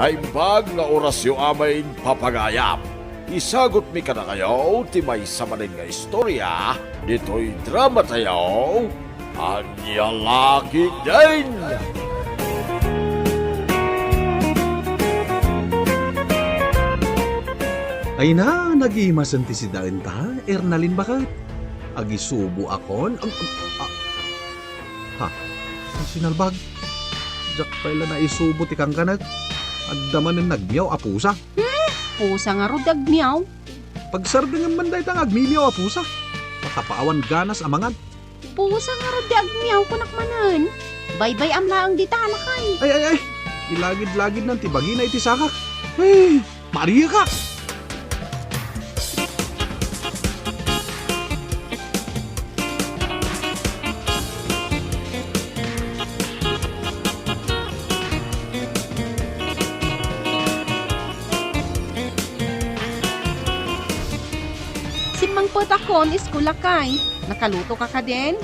Naimbag nga orasyo amain papagayam. Isagot mi ka na kayo, ti may samanin nga istorya, dito'y drama tayo, Anya Laki din! Ay na, nag-imasan ti si Daenta, Ernalin bakit? Agisubo akon? Sinalbag. Jak pala na isubo ti kang kanag. Addaman ng nagmiyaw apusa. Pusa nga rodag miyaw. Pagsardingan man dahi tang agmimiyaw apusa. Makapaawan ganas amangan. Pusa nga rodag miyaw kunakmanan. Baybay amlaang di talakay. Ay. Ilagid-lagid ng tibagi na iti sakak. Ay, Maria ka! Simang potakon iskulakay. Nakaluto ka din?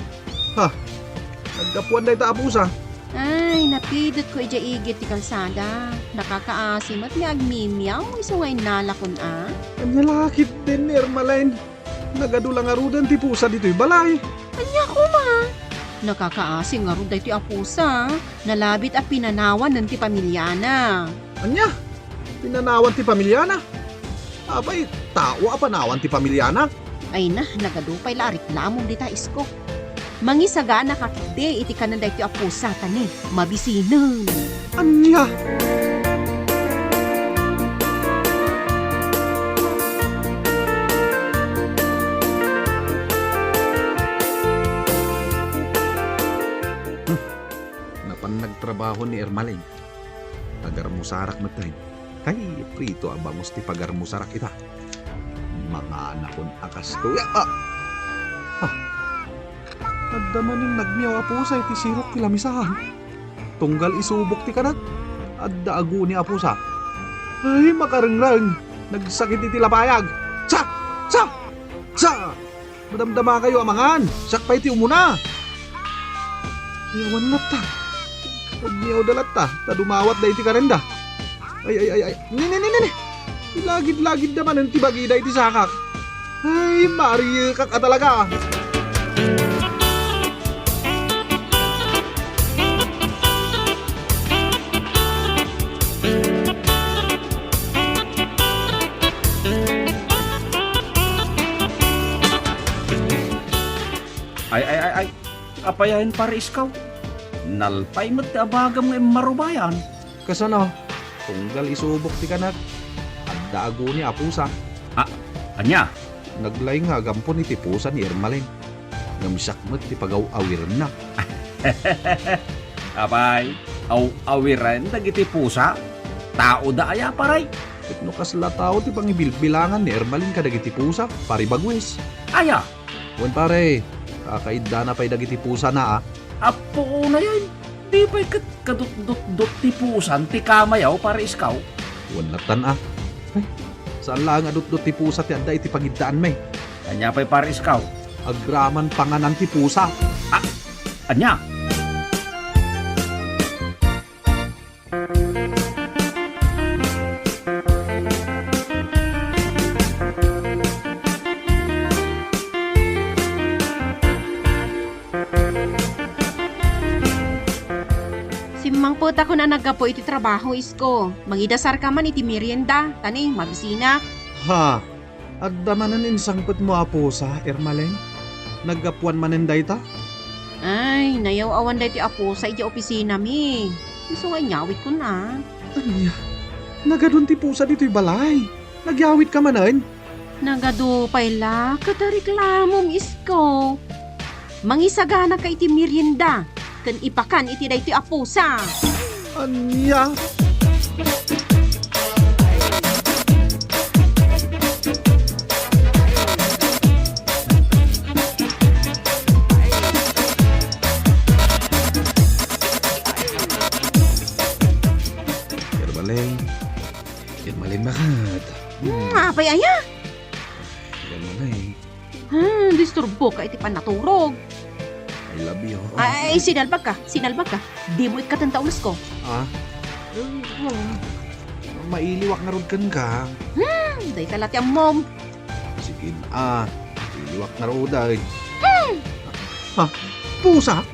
Nagkapuan dahi ta apusa. Ay, napidot ko igit ti kalsada. Nakakaasim at agmimiyaw. Isungay nalakon Anya lakit din, Ermaline. Nagadulang arudan ti pusa dito'y balay. Anya ko ma. Nakakaasim nga ruday ti apusa. Nalabit at pinanawan ng ti pamilyana. Anya? Pinanawan ti pamilyana? Abay, tao apanawan ti pamilyana? Ay na, nagadupay la reklamong di ta isko. Mangisaga na kakide iti kananday ti apusa tani. Mabisinan. Anya? Napan nagtrabaho ni Ermaling. Tagarmusarak na tayo. Kay prito abamos ti pagarmusarak ita. Mga anakon akas to. Addaman yung nagmiyaw apusa iti sirok ti lamisahan. Tunggal isubok ti kanat. Adda agu ni apusa. Ay makarengrang. Nagsakit iti lapayag. Sa! Madamdama kayo amangan. Sakpay ti umuna. Iyawan na ta. Pagmiyaw dalat ta. Tadumawat da iti karenda. Ay. Nini. Ilagid-lagid naman ang tibagida iti sakak. Ay, Maria ka talaga. Ay. Apayahin para iskaw. Nalpay mo't abagam ng marubayan. Kasano? Tunggal isubok ti kanak. Adda agu ni apusa. Anya? Naglay nga gampon iti pusa ni Ermaling. Ngamisak mo't ti pagaw-awir na. Abay, awiran dagiti pusa. Tao da aya paray. Itno kasla tao ti pangibilbilangan ni Ermaling kadagiti pusa. Pari bagwis. Aya, Wan pare, kakaida na pa'y dagiti pusa na apo na yan. Di ba'y kadut-dut ti pusan ti kamayaw para iskaw? Wan latan Ay, saan lang adut-dut ti pusa ti adda iti pangidaan may. Anya pa'y para iskaw? Agraman panganan ti pusa. Anya? Simang puta ko na nagapo iti trabaho isko. Mangidasar ka man iti merienda. Tani, mabisina. Ha, adda manan insangpet mo apusa, Ermaling. Naggapuan manen dayta. Ay, nayaw awan dahi ti apo sa iti opisina mi. Gusto nga nyawit ko na. Anya, nagadun ti pusa dito'y balay. Nagyawit ka manan. Nagadupay la, katareklamom isko. Mangisagana ka iti merienda. Kan ipakan iti dahi ti apusa. Anya? Ermaling bakit? Apay aya. Ermaling, Disturbo ka iti panaturog. I love you. Ay, sinalbag ka. Di mo ikatanta ulas ko. mailiwak nga rod ka. Day talat yung mom. Sige iliwak na rod ay. Ha? Pusa?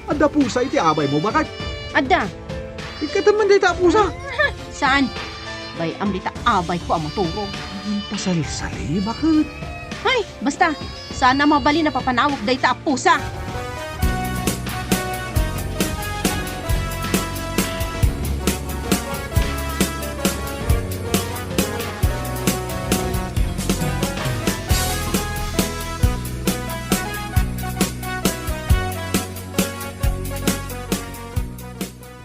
Ada pusa iti abay mo bakit? Ada, Ikataman day ta pusa. saan? Bay, amlita abay ko ang maturo. Pasali-sali, bakit? Ay, basta, sana mabali na papanawag day ta pusa.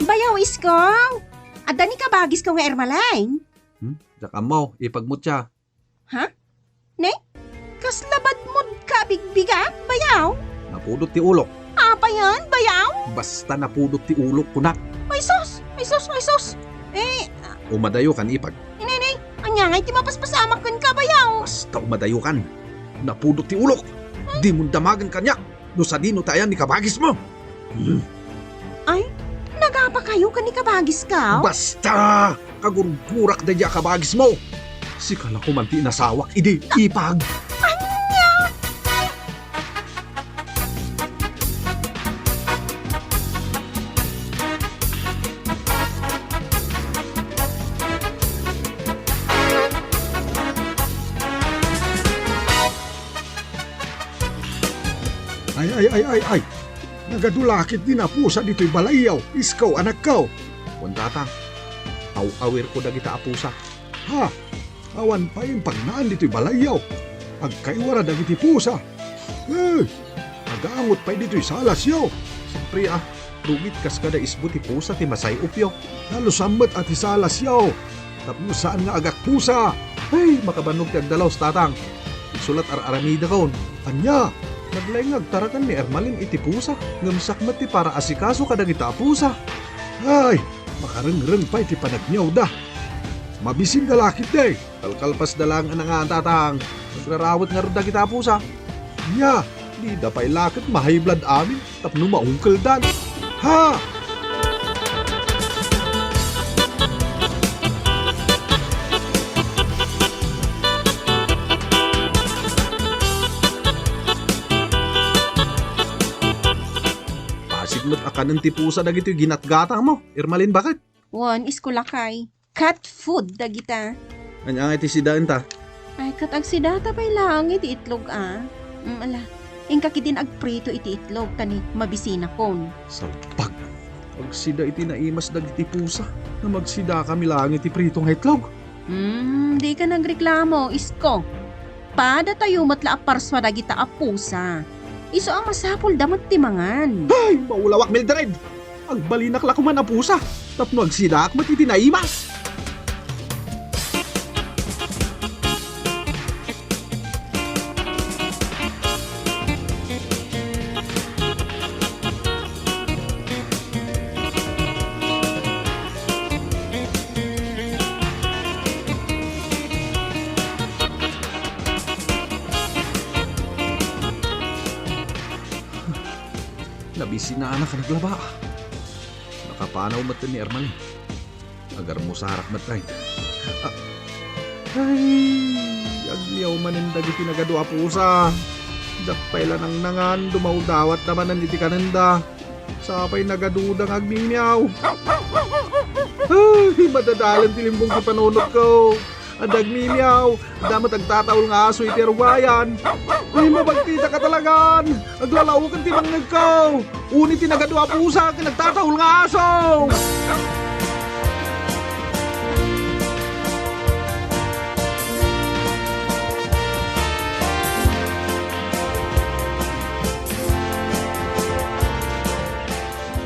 Bayaw iskaw! Ada ni kabagis ka nga ermalain? Saka mo, ipagmutya. Kas labad mo ka bigbiga, bayaw? Napudot ti ulok. Apa yan, bayaw? Basta napudot ti ulok kunak. May sos! May sos! May sos! Umadayo kan ipag. Inay, anya nga iti mapaspasamak kan ka, bayaw? Basta umadayo kan. Napudot ti ulok. Di mo damagan kanya. No sa dino tayan ni kabagis mo. Nagapa kayo ka ni kabagis ka? Basta! Kagurgurak da diya kabagis mo. Si kala ko manti nasawak, idi ipag. Ay. Nagadulakit din na pusa dito'y balayaw. Iskaw, anak ko. Kuntatang, awir ko dagita apusa. Ha? Awan pa yung pagnaan dito'y balayaw. Agkaiwara dagiti pusa. Agaangot pa dito'y salas yaw. Siyempre rugit kas kada isbo ti pusa ti masay upyo. Lalo sambat at ti salas yaw. Tapos saan nga agak pusa? Ay, makabanog ti agdalaw sa tatang. Isulat aramida kaon. Anya, naglayngag tarakan ni Ermalin iti pusa. Ngamsakmat ti para asikaso kadagita pusa. Ay, makarengreng pa iti panagniyaw da. Mabisin dalakit day. Kalkalpas dalang nga tatang. Nagrarawat nga rin dagita pusa. Nya, di da pa'y lakit mahiblad amin. Tapno maungkal dan. Ha! Pasigmat akanan ti pusa dagito yung ginatgatang mo. Ermalin, bakit? Wan, iskulakay. Cat food dagita. Anya nga iti sidaan ta. Ay, katag si data pa'y lang iti itlog ala. Ingka kitin agprito iti itlog kani mabisina kon. Salpag. Pagsida iti naimas dagiti pusa. Na magsida kami lang iti pritong itlog. Di ka nagreklamo, isko. Pada tayo matla aparswa dagita apusa. Iso ang masapol damat timangan. Ay, maulawak Mildred. Agbalinak la kuman a pusa. Tapno agsida akmat iti naimas. Nabisi na anak naglaba. Nakapanaw mata ni Ermal. Agar mo sa harak matay. Ay, agyaw manindag iti nagadua pusa. Dapay lanang nangan, dumaudawat naman iti kananda. Sapay nagadudang agmimiyaw. Ay, madadalan tilimbong ki panunod ko. Adag mimiyaw, damat agtatawal nga aso iti arwayan. Ay, mabagkita ka talagan. Aglalaukan ti mangnag ko. Unit ti nagadua pusa, kinagtatawal nga aso.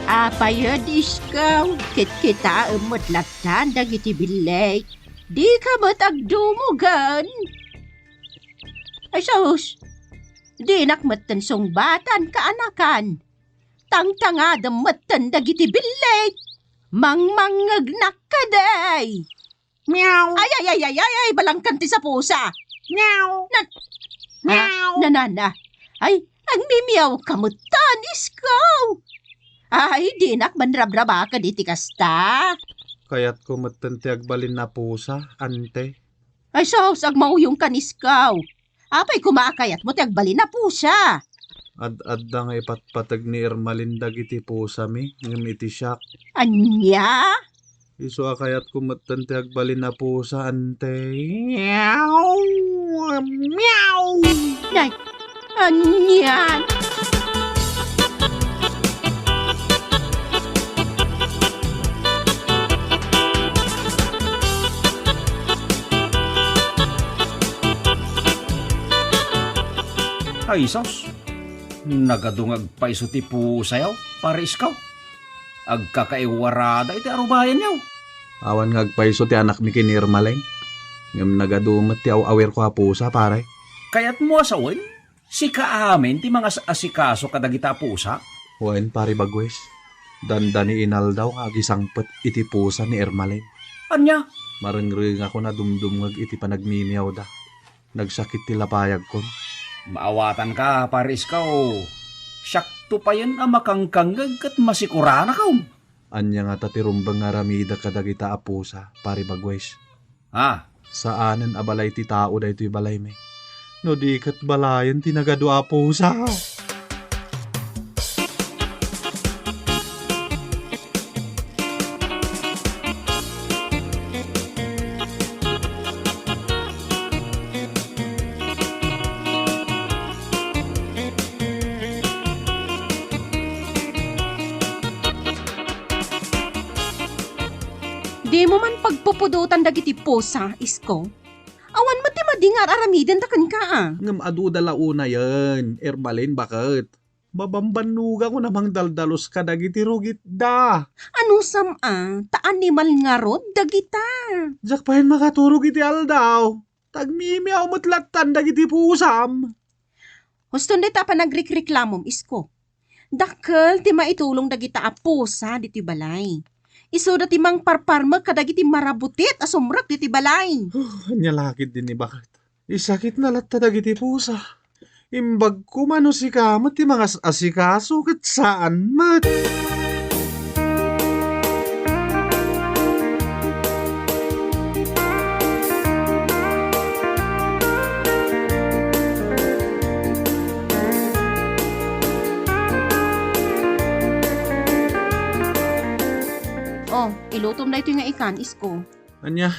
Apayod iskaw, kit-kita umot latan dagiti bilay. Di ka ba't agdumugan? Ay sus, di nakmatan song batan kaanakan. Tangtanga damatan dagiti bilay. Mangmangagnak ka day. Meow. Ay, balangkan ti sa pusa. Meow. Meow. Nanana, ay, nagmimiyaw kamutan iskaw. Ay, di nak manrabraba ka di ti kasta. Kaya't kumatante agbalin na pusa, ante. Ay sos, ag mauyong kaniskaw. Apay kumaakayat mo ti agbalin na po siya. Ad-adda nga ipatpatag ni Ermalin dagiti pusa mi, ngam iti siyak. Anya? Iso akayat kumatante agbalin na pusa, ante. Meow. Meow. Nay, anyan? Ay, sos. Nagadungag pa iso ti pusayaw, para iskaw. Agkakaiwarada iti arubayan yaw. Awan nga agpaiso ti anak mi kini Ermalin. Ngam nagadumat ti awer ko a pusa, pare. Kaya't mo asawin, si kaamin ti mga asikaso kadagita pusa. Wen, pare bagwes. Dandani inal daw nga agisangpet iti pusa ni Ermalin. Anya? Marengring ako na dumdumag iti panagmimiyaw da. Nagsakit ti lapayag kon. Maawatan ka, para iskaw. Syakto pa yan ang makangkanggag kat masikurana ka. Anya nga tatirumbang nga ramida kadagita a pusa, pare bagwes. Ah, Saanen abalay ti tao da ito'y balay me. No di kat balayan tinagado a pusa. Di mo man pagpupudutan dagiti pusa, isko. Awan mo ti madingar aramiden takan ka ah. Ngam adu dalauna yan, Ermalin bakit? Babambanuga ko namang daldalos ka dagiti rugit da. Ano sam ta animal nga rod dagita. Jak pahin makaturog iti aldaw. Tagmimiyaw mo't latan dagiti pusam. Huston di ta pa nagrekreklamom, isko. Dakkel ti maitulong dagita a pusa diti balay. Iso dati mang parparma kadagiti marabutit asumrak diti balay. Anya lakit din ni bakit? Isakit na latta dagiti pusa. Imbag kumano si kamot ti mga asikaso kat saan mat. Oh, ilutom na ito nga ikan, isko. Anya,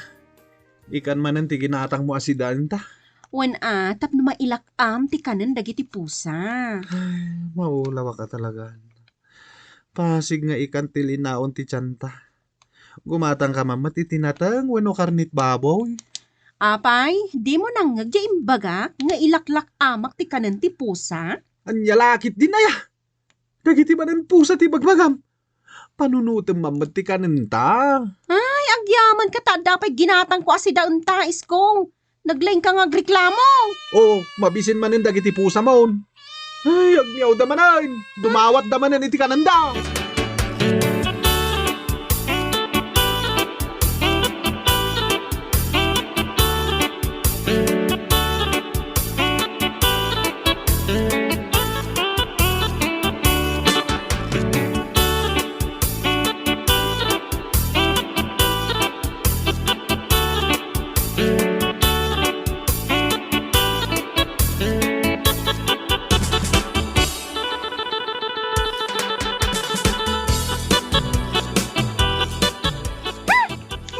ikan manan ti ginatang mo asidan ta. Wen tap na mailakam ti kanan dagiti pusa. Maulawa ka talaga. Pasig nga ikan ti linaon ti tiyanta. Gumatang ka mamat itinatang wano karnit baboy. Apay, di mo nang ngagya imbaga nga ilaklak amak ti kanan ti pusa? Anya lakit din na ya. Dagiti manan pusa ti bagbagam. Panunutem mamat ti kanenta. Ay, agyaman ka ta dapay ginatang ko asi daun ta, isko. Naglaing ka nga reklamo. Oo, mabisin manin dagiti pusa maun. Ay, agmiyaw damanan. Dumawat damanan iti kananda.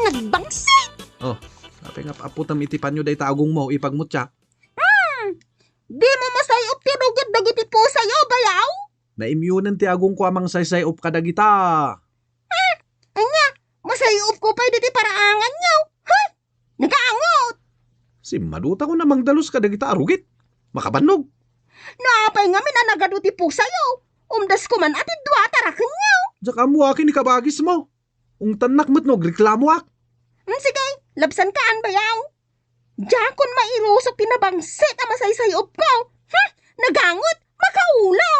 Nagbangsit. Sabi nga aputam iti panyo day taagong mo ipagmutya. Di mo masayop ti rugit dagiti pusa yo, bayaw? Na-immunan ti agong ko amang saysay up kadagita. Masayop ko pa di ti paraangan nyo. Ha? Nagaangot. Si maduta ko namang dalos kadagita arugit. Makabanog. Naapay nga minanagado ti pusa yo. Umdas ko man ati dua tarakan nyo. Diyak amo akin ikabagis mo. Ung tanak mo't reklamo ak. Sige, labsan kaan bayaw. Jakon mairusok tinabangsit ang masaysayop ko. Nagangot, makaulaw.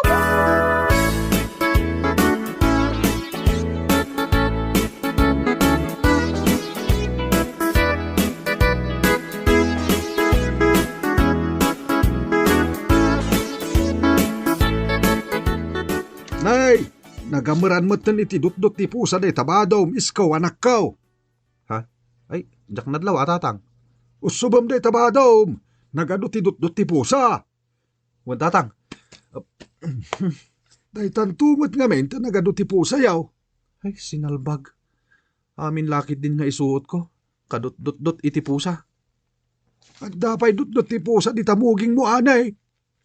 Nagamaran matan iti dutdut ti pusa day tabadom iskaw anak ko. Ha? Ay, jak nadlaw atatang. Usubam day tabadom. Nagado ti dutdut ti pusa. Wan tatang. Day tantumot nga men ta nagado ti pusa yaw. Ay, sinalbag. Amin lakit din nga isuot ko. Kadut-dut-dut iti pusa. At dapay dut-dut ti pusa di tamuging mo anay.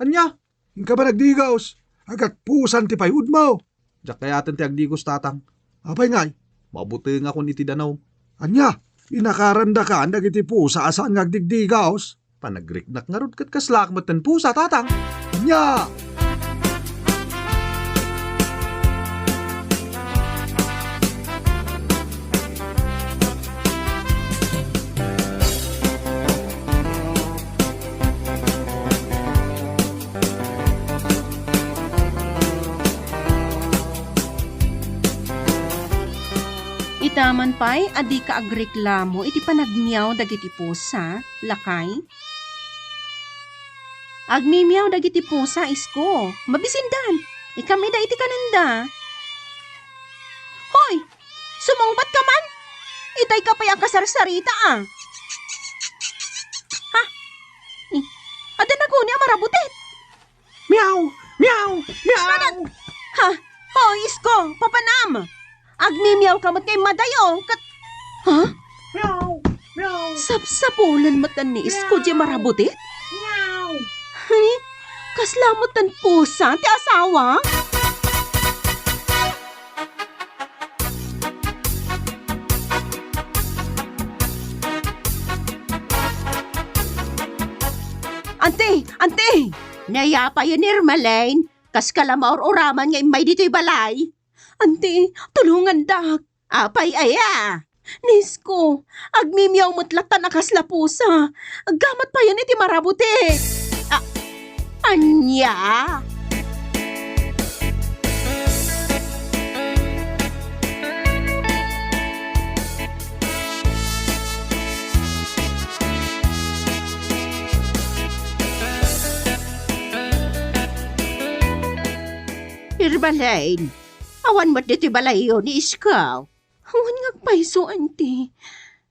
Anya? Hingka ba nagdigaws? Agat pusan ti payud mo. Diyak kayaten ti agdigos tatang. Apay ngay, mabuti nga kung iti danaw. Anya, inakaranda ka andag iti pusa asaan nga agdigdigaos. Panagriknak nga rod kat kaslakmat ten pusa tatang. Anya! Itaman pa'y adi ka agreklamo iti panagmiyaw dagiti pusa, lakay. Agmimiyaw dagiti pusa, isko. Mabisindan. Ikamida iti kananda. Hoy! Sumungbat ka man! Itay ka pa'y ang kasarsarita, ah. Ha? Ada na ko niya marabutit. Meow! Meow! Meow! Ha? Hoy, isko! Papanam! Agmimiyaw ka mat kay madayo. Ha? Meow! Meow! Sapsapulan matan ni isko di marabutit? Meow! Ay, kaslamot tan pusa, ti asawa? Ante! Nayapa yun Irmalain, kas kalamaor oraman nga imay dito'y balay. Ante, tulungan dak. Apay aya. Nisko, agmimiyaw mutlatan akas la pusa. Agamat pa yan iti marabuti. Anya? Irmalain, awan mo't dito balayo ni Iskaw. Awan nga paiso, ante.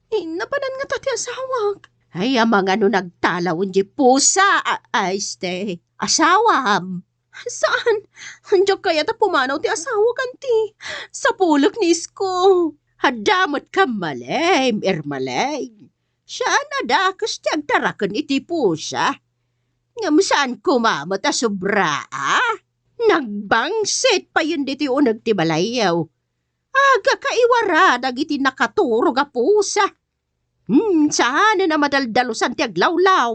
Napanan nga tati asawag. Ay, amang ano nagtalawin di pusa. Ay, stay. Asawam. Saan? Andiyo kaya ta pumanaw ti asawag, ante. Sa pulok ni Isko. Hadamot ka malay, Irmalay. Siya na dakas ti agtarakan iti pusa. Ngam saan kumamot a sobra, ah? Nagbangsit pa yun diti unag ti balayaw. Aga kaiwara dagiti nakaturog a pusa. Saan na madaldalusan ti aglawlaw.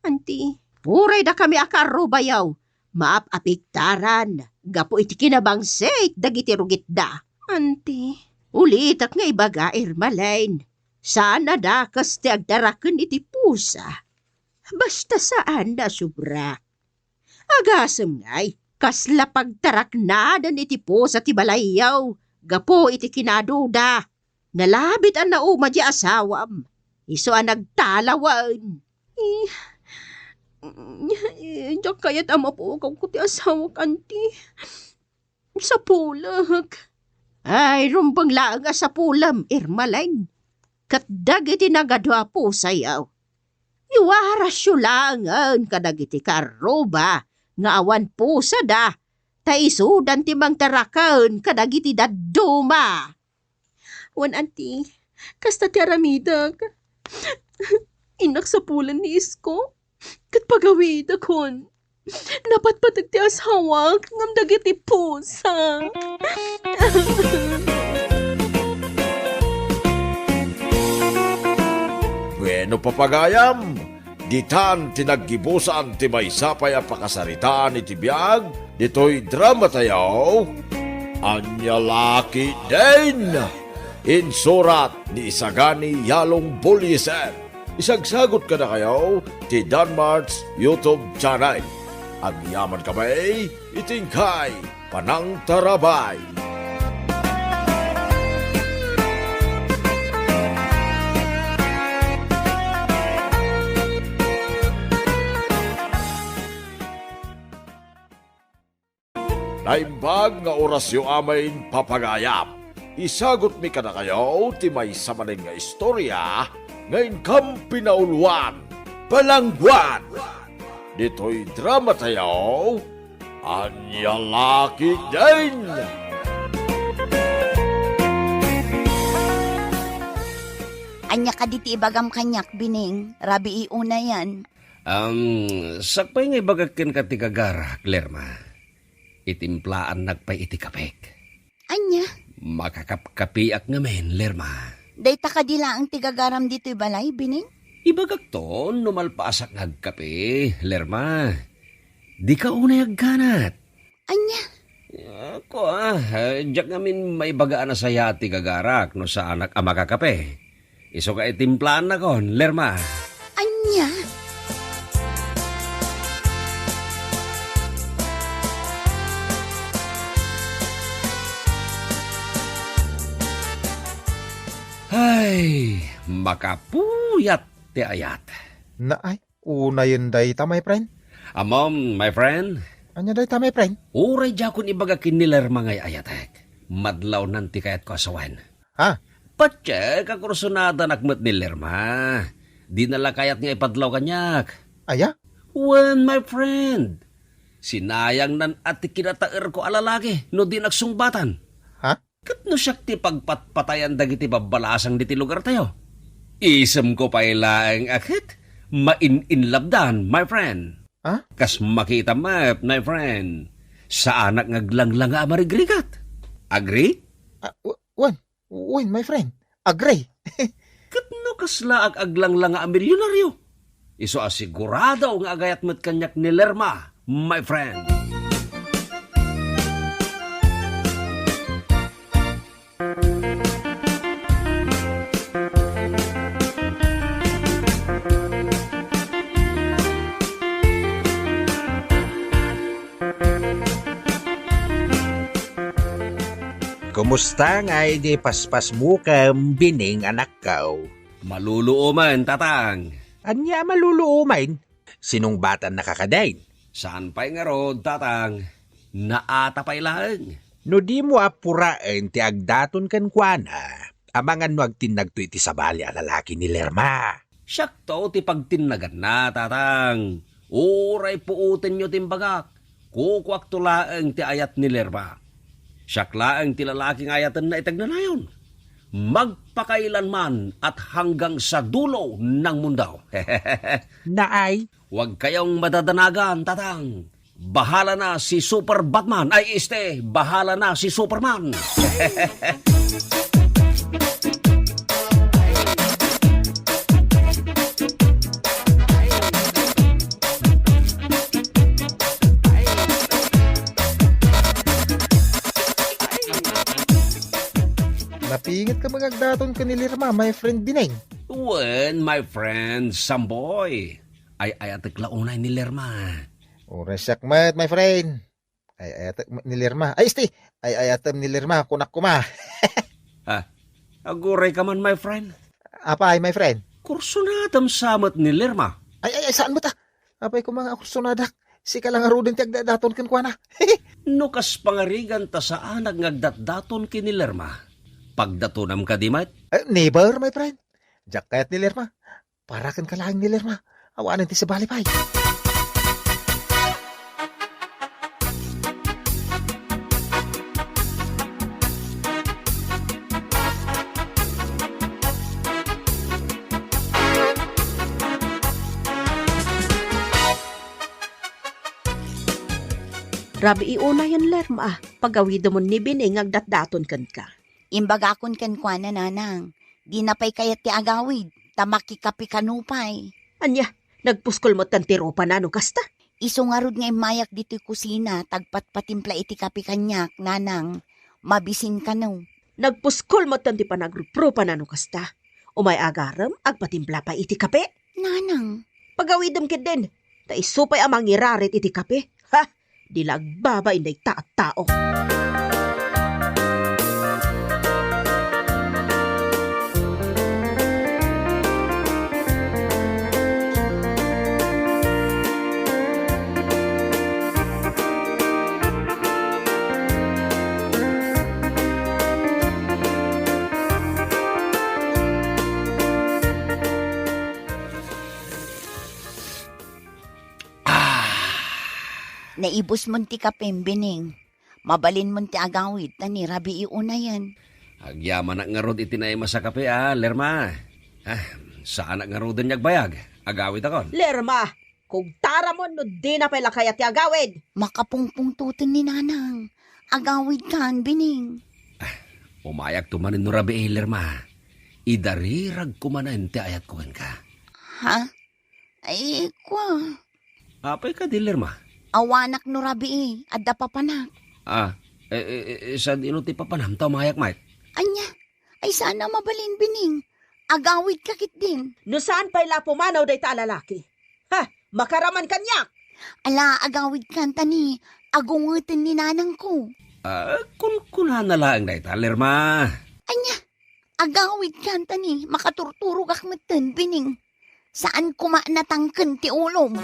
Anti, puray da kami akaro bayaw. Maap-apiktaran. Gapo iti kinabangsit dagiti rugit da. Anti, ulitak nga ibaga Irmalain. Saan na dakas ti agdaraken iti pusa. Basta saan na sobra. Agasem ngay. Kasla pagtarak na dan iti po sa tibalayaw. Gapo iti kinaduda. Nalabit ang nauma di asawam. Iso ang nagtalawan. Diyak kaya't ama po ko ti asawa kanti. Sa pulag. Ay, rumbang laang sa pulam, Irmalain. Katdag iti nagadwa po sayaw. Iwarasyo langan kadag iti karoba. Nga awan pusa da, taisudan ti mang tarakan kadagiti dadduma. Wan anti, kasta ti aramidag. Inak sa pulan ni Isko, kat pagawid akon. Napat patag ti asawa, ngam dagiti pusa. Bueno, papagayam, ditan tinaggibusan ti maysapay a pakasaritaan iti biyag, dito'y drama tayo, Anyalaki din! Insurat ni Isagani Yalong Bulyesen. Isagsagot ka na kayo ti Danmar's YouTube channel. Agyaman kami, itingkay, panang tarabay. Naimbag nga orasyo amain papagayap. Isagot mi kada kayo ti may samanin nga istorya ngayon kam pinauluan, balangguan. Dito'y drama tayo, Anyalaki din! Anya ka diti ibagam kanyak, Bining. Rabi iuna yan. Sakpay nga ibagakin ka ti kagara, Lerma. Itimplaan nagpay iti kapek. Anya, Makakapkapiak ngamen, Lerma. dayta ka dila ang tigagaram dito'y balay, Bining. Ibagak to, numalpaasak ngagkape, Lerma. Di ka unay agganat. Anya, Ako diyak ngamin may bagaan na saya ti kagarak no sa anak amakakape. Iso ka itimplaan na kon, Lerma. anya. Ay, makapuyat ti ayat. Na ay, una yun day ta, my friend. Amom, my friend, Anya day ta, my friend? uray jakon ibagakin ni Lerma ngay ayatek. Madlaw nanti kayat ko asawan. Ha? Patse, kakursunada nakmet ni Lerma. Di nala kayat nga ipadlaw kanyak. Aya? When, my friend, sinayang nan ati kinataer ko alalaki no di nagsungbatan. Ha? Kat no siyak ti pagpatpatayan dagiti babalasang diti lugar tayo. Isem ko pa ilaang akit, main-inlabdan, my friend. Ha? Kas makita map, my friend, sa anak ngaglanglang nga marigrigat. Agree? When, my friend? Agree. Kat no kasla aglang nga milyonaryo. Iso asigurado nga agayat met kanyak ni Lerma, my friend. Kumusta nga di paspas mo kam Bining anak kaw? Maluluoman, tatang. Anya maluluumain? Sinong batan nakakadain? Saan pa'y nga rod, tatang? Naata pa'y lang. No di mo apuraen ti agdaton kan kuana, amangan no agtinag to iti sabali a lalaki ni Lerma. Siyak to, ti pagtinagan na, tatang. Uray puutin nyo timbagak. Kukwak tulaang ti ayat ni Lerma. Siyak laang ti lalaking ayatan na itagnanayon. Magpakailanman at hanggang sa dulo ng mundo. Naay, Huwag kayong madadanagan, tatang. Bahala na si Super Batman. Ay, bahala na si Superman. Napingit ka magagdaton ka ni Lirma, my friend Bineng. When, my friend, Samboy, ay ayatek launay ni Lerma. Oras mat, my friend. Ay ayatak ni Lirma. Ay ayatam ni Lirma, kunak kuma. Aguray ka man, my friend. Apa ay, my friend? Kurso na tam samot ni Lerma. Ay, saan mo ta? Apay ko mga kursunadak. Si ka lang arudin ti agdadaton kan kuana. Nukas pangarigan ta sa anak ngagdatdaton ki ni Lerma. Pagdatunam ka di mat? Neighbor, my friend. Diyak kayat ni Lirma. Parakan ka lang ni Lirma. Awanan ti sa balipay. Rabi iuna yan, Lerma. Pagawid mo ni Bining agdatdaton kan ka. Imbagakon kan kwa na nanang. Di na pa'y kayat ti agawid. Tamaki kapi kanupay. Anya, nagpuskol mo tantiro pa na no kasta? Isungarod nga mayak dito'y kusina. Tagpat patimpla iti kapi kanyak, nanang. Mabisin ka no. Nagpuskol mo tanti pa nagrupro pa na no kasta. Umay agaram, agpatimpla pa iti kape. Nanang. Pagawidam kid din. Ta isupay amang irarit iti kape. Ha? Dilagbaba inday taat tao. Naibos mo ti kapem, Bining. Mabalin mo ti agawid, tani rabi iuna yan. Agyaman na nga rod itinay sa kape, Lerma. Saan na nga rod niyag bayag? Agawid akon. Lerma, kung tara mo no di na pala kaya ti agawid. Makapungpungtutin ni Nanang. Agawid kan, Bining. Umayag tumanin no rabi, Lerma. Idarirag kumanan ti ayat ko ka. Ha? Ay, kwa. Apay ka di, Lerma? Awanak no rabi adda papanak. Sa dino ti papanam, mayak, Mike. Anya, ay sana mabalin, Bining. Agawid kakit din. No saan pa'y la pumanaw day ta lalaki? Ha, makaraman kanyak. Ala, agawid kan tani. Agungutin ni Nanang ko. Kunahan na lang na ita, Lerma. Anya, agawid kan tani. Makaturturog akmeten, Bining. Saan kuma natangken ti ulom?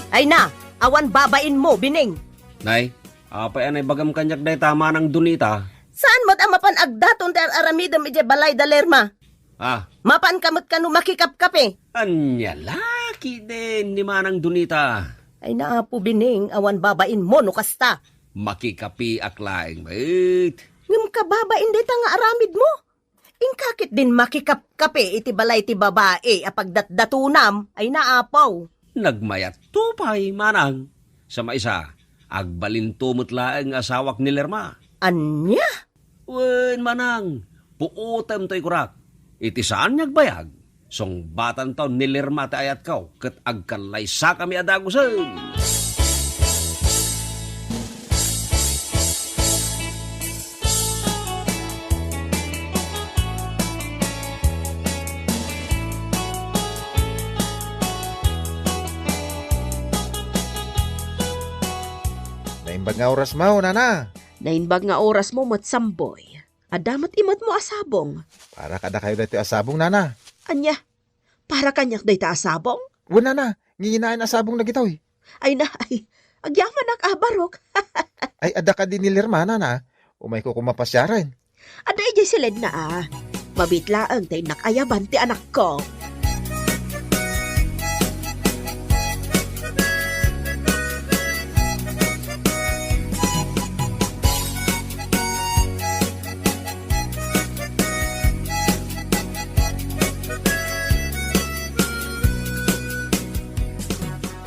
Ay na, awan babain mo, Bining. Nay, apay anay bagam kanyak day tama ng dunita. Saan mo't ang mapan agdaton ter aramidam ije balay da Lerma? Mapan kamot kanu makikapkape. Anya, laki din ni manang dunita. Ay na po, Bining, awan babain mo no kasta. Makikapi aklaing bait. Ngam ka babain day ta nga aramid mo. Ingkakit din makikapkape iti balay ti babae apagdatdatunam ay naapaw. Nagmayat tupay, manang. Sa maisa, agbalintumot laeng asawak ni Lerma. Anya? Wen, manang, puutem to'y kurak. Iti saan niyagbayag? Song batan taon ni Lerma ta ayat kaw, kat agkalay sa kami adagusan. Naimbag nga oras mo, Nana. Nainbag nga oras mo matsamboy. Adamat imot mo asabong. Para kada kayo dito asabong, Nana. Anya, para kanyak day ta asabong? Wala na, nginginain asabong na gitaw eh. Ay na, ay, agyaman nakabarok. Ay, ada ka din ni Lerma, Nana. Umay ko kumapasyaran. Ada ije silid na Mabitlaang tay nakayaban ti anak ko.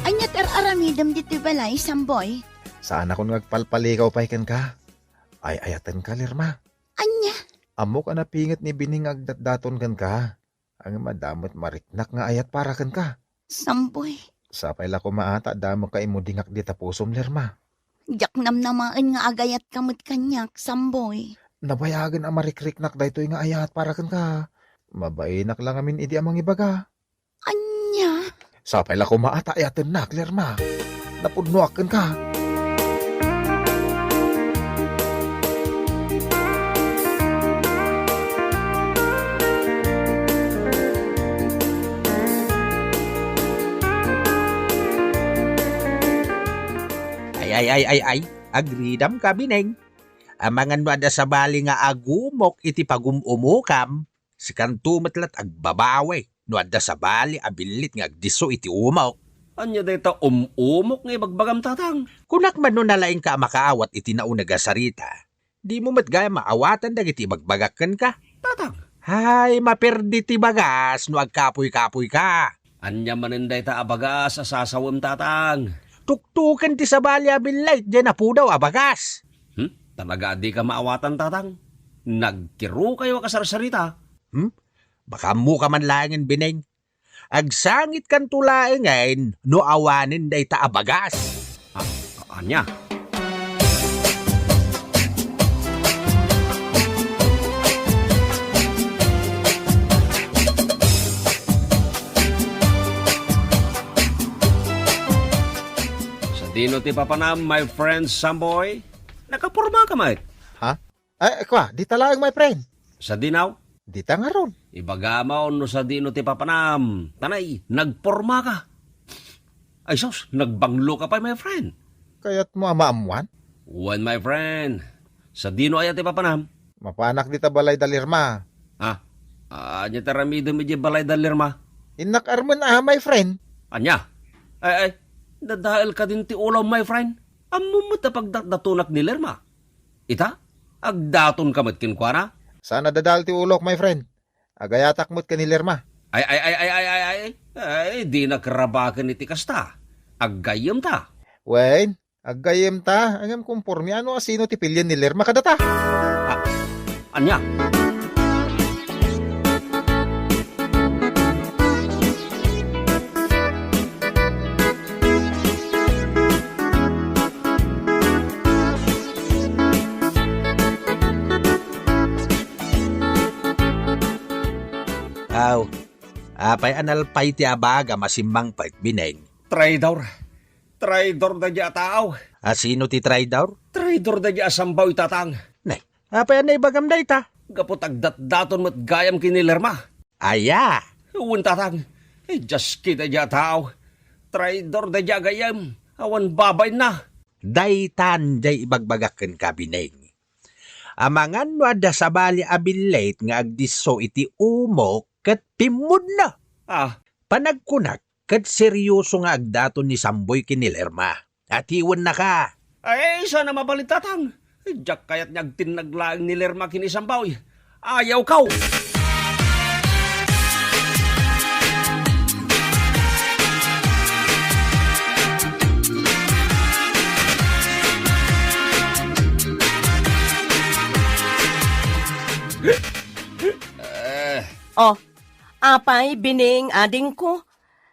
Anya ter aramidam dito balay, Samboy. Saan ako nagpalpalikaw paikan ka? Ay, ayatan ka, Lerma. Anya, Amo ka na pingit ni Bining agdatdaton kan ka. Ang madamot mariknak nga ayat para kan ka. Samboy. Sapay la ko maata damo ka imudingak di tapusom, Lerma. Jak namnamaan nga agayat kamot kanyak, Samboy. Nabayagan ang marikriknak daytoy nga ayat para kan ka. Mabainak lang amin idi amang ibaga. Anya, Sapay la ko maata ayatan nak, Lerma. Napudnuak kan ka. Ay, agridam ka, Bining. Amangan mo ada sa bali nga agumok iti pagumumukam, si kantumatlat agbabawe, no ada sa bali abilit nga agdiso iti umok. Anya dayta umok nga ibagbagam tatang. Kunak man no nalaing ka makaawat iti naunaga sarita, di mo matgaya maawatan dagiti bagbagakan ka. Tatang. Hay, maperdi ti bagas no agkapoy-kapoy ka. Anya manin dayta abagas asasawam tatang. Tuktukan ti sa bali abilit, dyan na po daw abagas. Talaga di ka maawatan tatang. Nagkiro kayo kasarsarita. Baka mo ka man langin, Bining. Agsangit kan tulaengain, no awanin day ta abagas. Anya? Sa dino ti papanam, my friend Samboy, nakapurma ka, mate. Ay, kwa, di talagang my friend. Sa dinaw, Di ta nga ron. ibagamaw no sa dino ti papanam. Tanay, nagporma ka. Ay sos, nagbanglo ka pa, my friend. Kayat mo amaamuan? One, my friend. Sa dino ayat ipapanam. Mapanak dita balay dalirma. Anya taramido medyo balay dalirma. Inak arman my friend. Anya? Ay, dadahil ka din ti ulaw, my friend. Amo mo tapagdatunak ni Lerma. Ita? Agdaton ka matkin kwa na? Sana dadal ti ulok, my friend. Agayatak mo't kanilirma. Ay, di na karabakan iti kasta. Aggayam ta. Wen, agayem ta. Angam kumpormi ano asino ti pilyan ni Lerma kadata. Anya? Aw, apay analpay ti abaga masimbang pait bineng. Traidor. Traidor da dya tao. Asino ti traidor? Traidor da dya asambaw itatang. Nay, apay anay bagam day ta? Gapot agdat-daton mat gayam kinilerma. Aya, Uwan tatang. Just kita dya tao. Traidor da dya gayam. Awan babay na. daytan jay ibagbagaken ka bineng. Amangan no ada sabali abilate nga agdiso iti umok ket pimud na. Panagkunak ket seryoso nga agdaton ni Samboy kinilerma. At iwan na ka. Ay, sana mabalitatang. Diyak kayat niyagtin naglaang ni Lerma kinisambaw. Ayaw kaw. Oh, apay, bining, ading ko.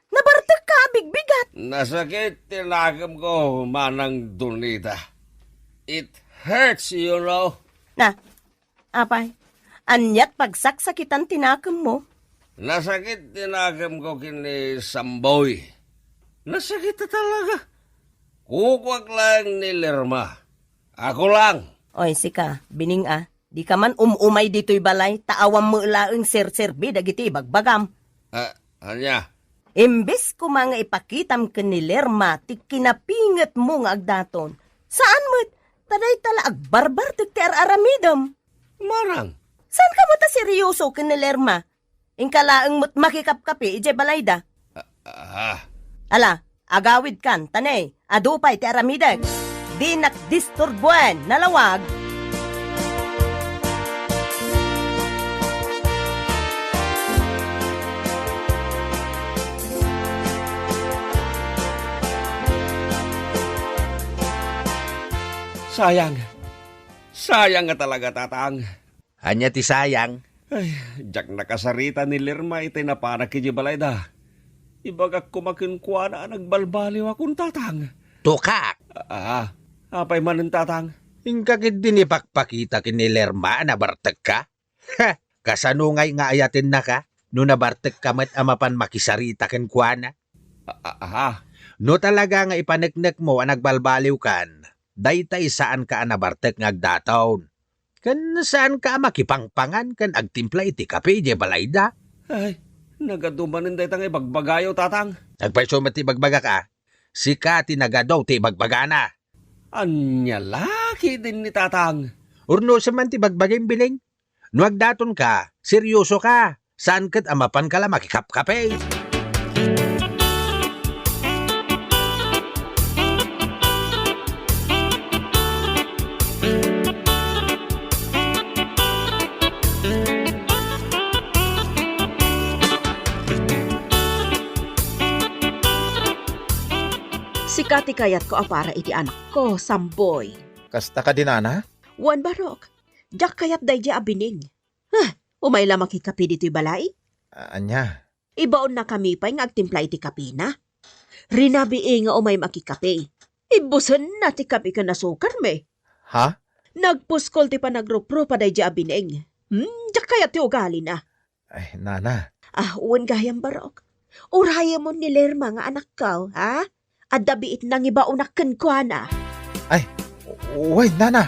Nabartag ka, bigbigat. Nasakit tinagam ko, manang Donita. It hurts, you know. Na, apay, anyat pagsaksakitan tinakam mo. Nasakit tinagam ko kini Samboy. Nasakit na talaga. Kukwak lang ni Lerma. Ako lang. Oy, sika, bining di ka man umay dito'y balay, taawam mo laang sir-serbi dagiti bagbagam. Anya? Imbes ko mga ipakitam ka ni Lerma, ti kinapingat mo nga agdaton. Saan mo't? Taday tala agbarbar ti aramidam. Marang. Saan ka mo ta seryoso ka ni Lerma? Ingkalaang mo't makikapkapi, ije balayda. Ala, agawid kan, tanay, adupay ti aramidag. Di nakdisturbuan, nalawag. Sayang. Sayang nga talaga, tatang. Anya ti sayang. Ay, jak nakasarita ni Lerma iti napanak kiji balayda. Ibagak kumakinkwa na nagbalbaliw akong tatang. Tukak. Apay man ang tatang. Ingkakit din ipakpakita kini Lerma na bartek ka. Kasanungay nga ayatin na ka. No nabartek ka met amapan makisarita ken kuana. No talaga nga ipaneknek mo ang nagbalbaliw kan. Daytay saan ka anabartek nga agdataon. Kan saan ka makipangpangan kan agtimpla iti kape je balayda. Ay, nagadumanin day tang ibagbagayo, tatang. Nagpaiso ti bagbaga ka. Sika ti nagadaw ti bagbagana. Anya laki din ni tatang. Urno sa man ti bagbagay biling. No agdaton ka, seryoso ka. Saan kat amapan ka la makikapkape. Sikati kayat ko apara iti anak ko, Samboy. Kasta ka din, ana? Wan barok, jak kayat day di abining. Umay la makikapi dito'y balay? Anya? Ibaon na kami pa'y ngagtimpla iti kapi na. Rinabi nga umay makikapi. Ibusan na ti kapi ka nasukar me. Ha? Nagpuskol ti panagropro pa day di abining. Jak kayat ti ugali na. Ay, nana. Uwan gayang barok. Uraya mo ni Lerma nga anak ka, ha? At dabiit nang ibaunakan ko na. Ay, uy, nana.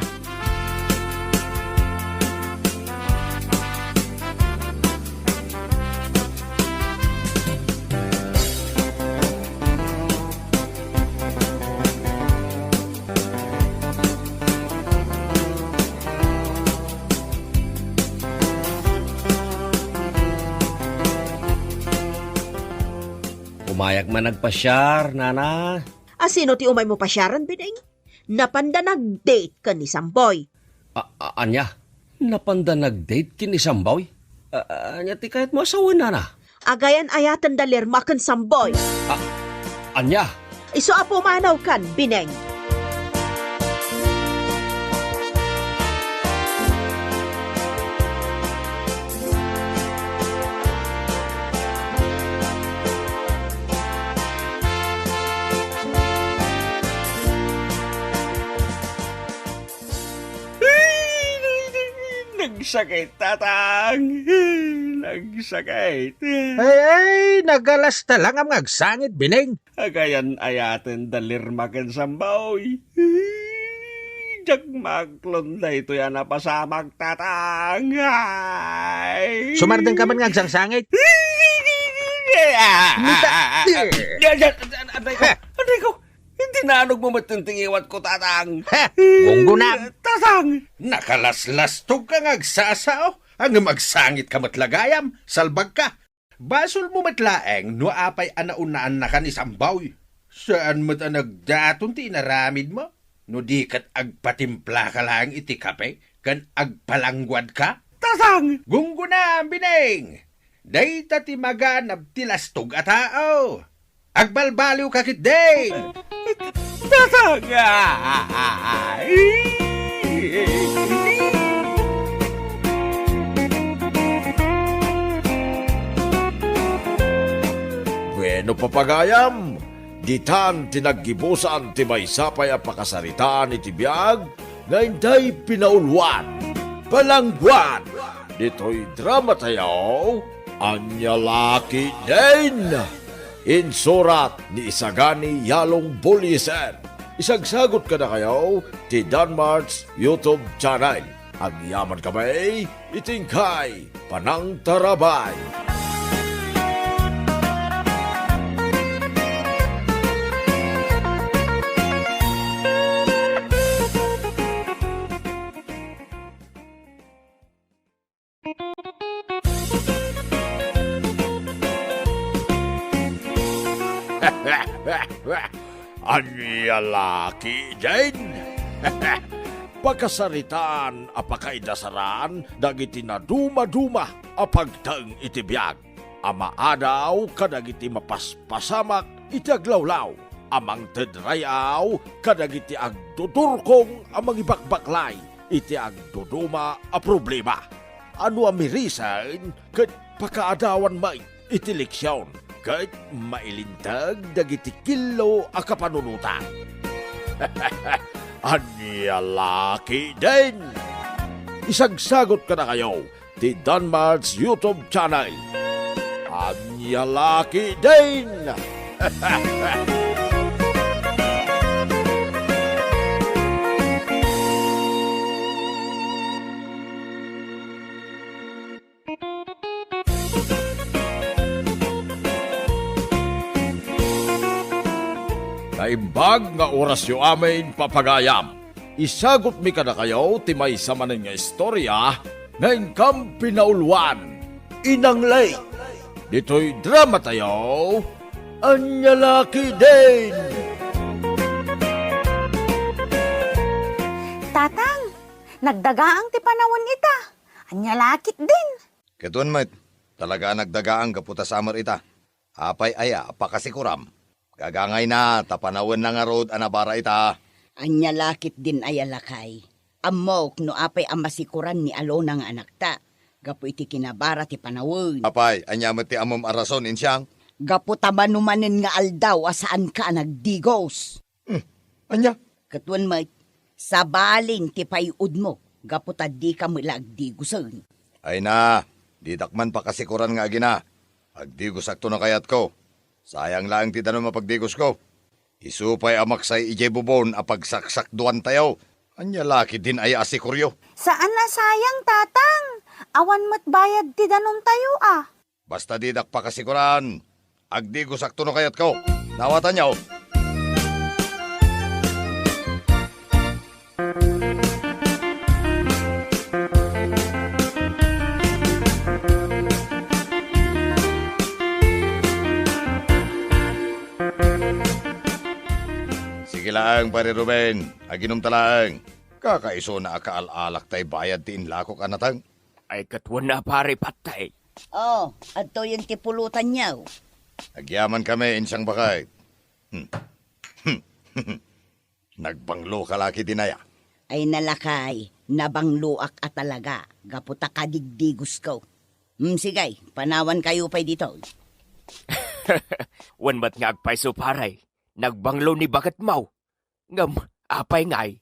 Umayak man nagpasyar, nana. Asino ti umay mo pasyaran, Bineng? Napanda nag-date ka ni Samboy. Anya, napanda nag-date kin isang boy? Anya ti kahit mo asawa, nana. Agayan ayatan da Lerma kan Samboy. Anya, Iso apo manaw kan, Bineng. nagsakit, tatang. Nagsakit. Ay, nagalasta lang ang agsangit, Bineng. Agayan ayaten dalirma ken sambaw. Jak maklon na ito yan napasamag, tatang. Ay. Sumardeng ka man nga agsangit. Aday ko, hindi nanog mo matunting iwat ko, tatang. Gunggo na. Tatang. Nakalaslas-tog ka nga agsasao. Ang magsangit ka matlagayam, salbag ka. Basol mo matlaeng, no apay anaunaan na ka ni Sambaw. Saan mo't nagdaton ti naramid mo? No di kat agpatimpla ka lang iti kape, kan agpalangwad ka? Tatang. Gunggo na, Bineng. Day ti maganab ti lastog a tao. Agbalbaliw ka kit day. Tatang. Bueno papagayam, ditan tinaggibusan ti may sapay a pakasaritaan iti biyag, nga inday pinaulwan, palangguan, dito'y drama tayo, Anya Laki din. Insurat ni Isagani Yalong Buliesen. Isagsagot ka na kayo ti Danmar's YouTube channel. Ang yaman kamay, itingkay, panang tarabay. Anya Laki din. Pagkasaritan apakaidasaran dagiti na duma-duma apagtaeng iti biyag. Amaadaw kadagiti mapaspasamak iti aglawlaw. Amang tedrayaw kadagiti agdudurkong amang ibakbaklay iti agduduma a problema. Ano amirisan ket pakaadawan may iti leksyon ket mailintag dagiti kilo a kapanunutan. Anya Laki din. Isagsagot ka na kayo ti Danmar's YouTube channel. Anya Laki din. Kaimbag nga orasyo amin papagayam. Isagot mi ka na kayo ti may samanin nga istorya nga inkam pinaulwan. Inang lay. Dito'y drama tayo. Anya Laki din. Tatang, nagdagaang ti panawon ita. Anya lakit din. Ketun met, talaga nagdagaang kaputa samar ita. Apay aya, apakasikuram. Kagangay na, tapanawan na nga road anabara ita. Anya lakit din ay alakay. Amok no apay amasikuran ni Alona nga anak ta. Gapo iti kinabara ti panawon. Apay, anya met ti amom arason insyang. Gapo tabanumanen nga aldaw asaan ka nagdigos. Anya? Katuan met, sa balin ti payud mo. Gapo tadi ka mula agdigosan. Ay na, didakman pa kasikuran nga agina. Agdigos akto na kayat ko. Sayang lang ti tanong mapagdigos ko. Isupay amaksay ijay bubon apagsaksak duwan tayo. Anya Laki din ay asikuryo. Saan na sayang, tatang? Awan mo't bayad ti danom tayo ah. Basta didak pa kasikuran. Agdigos akto na kayat ko. Nawatan niyo. Sige laang, pare Ruben. Aginom talaang. Kakaiso na akaalak tay bayad ti inlako kanatang. Ay katwan na pare patay. Oh, ato yung tipulutan niya. Agyaman kami insang bakay. Nagbanglo ka laki dinaya. Ay nalakay, nabangluak at talaga. Gaputa kadigdigos ko. Sigay, panawan kayo pa dito. Wan mat nga agpaiso paray. Nagbanglo ni bagat mau. Ngam, apay ngay.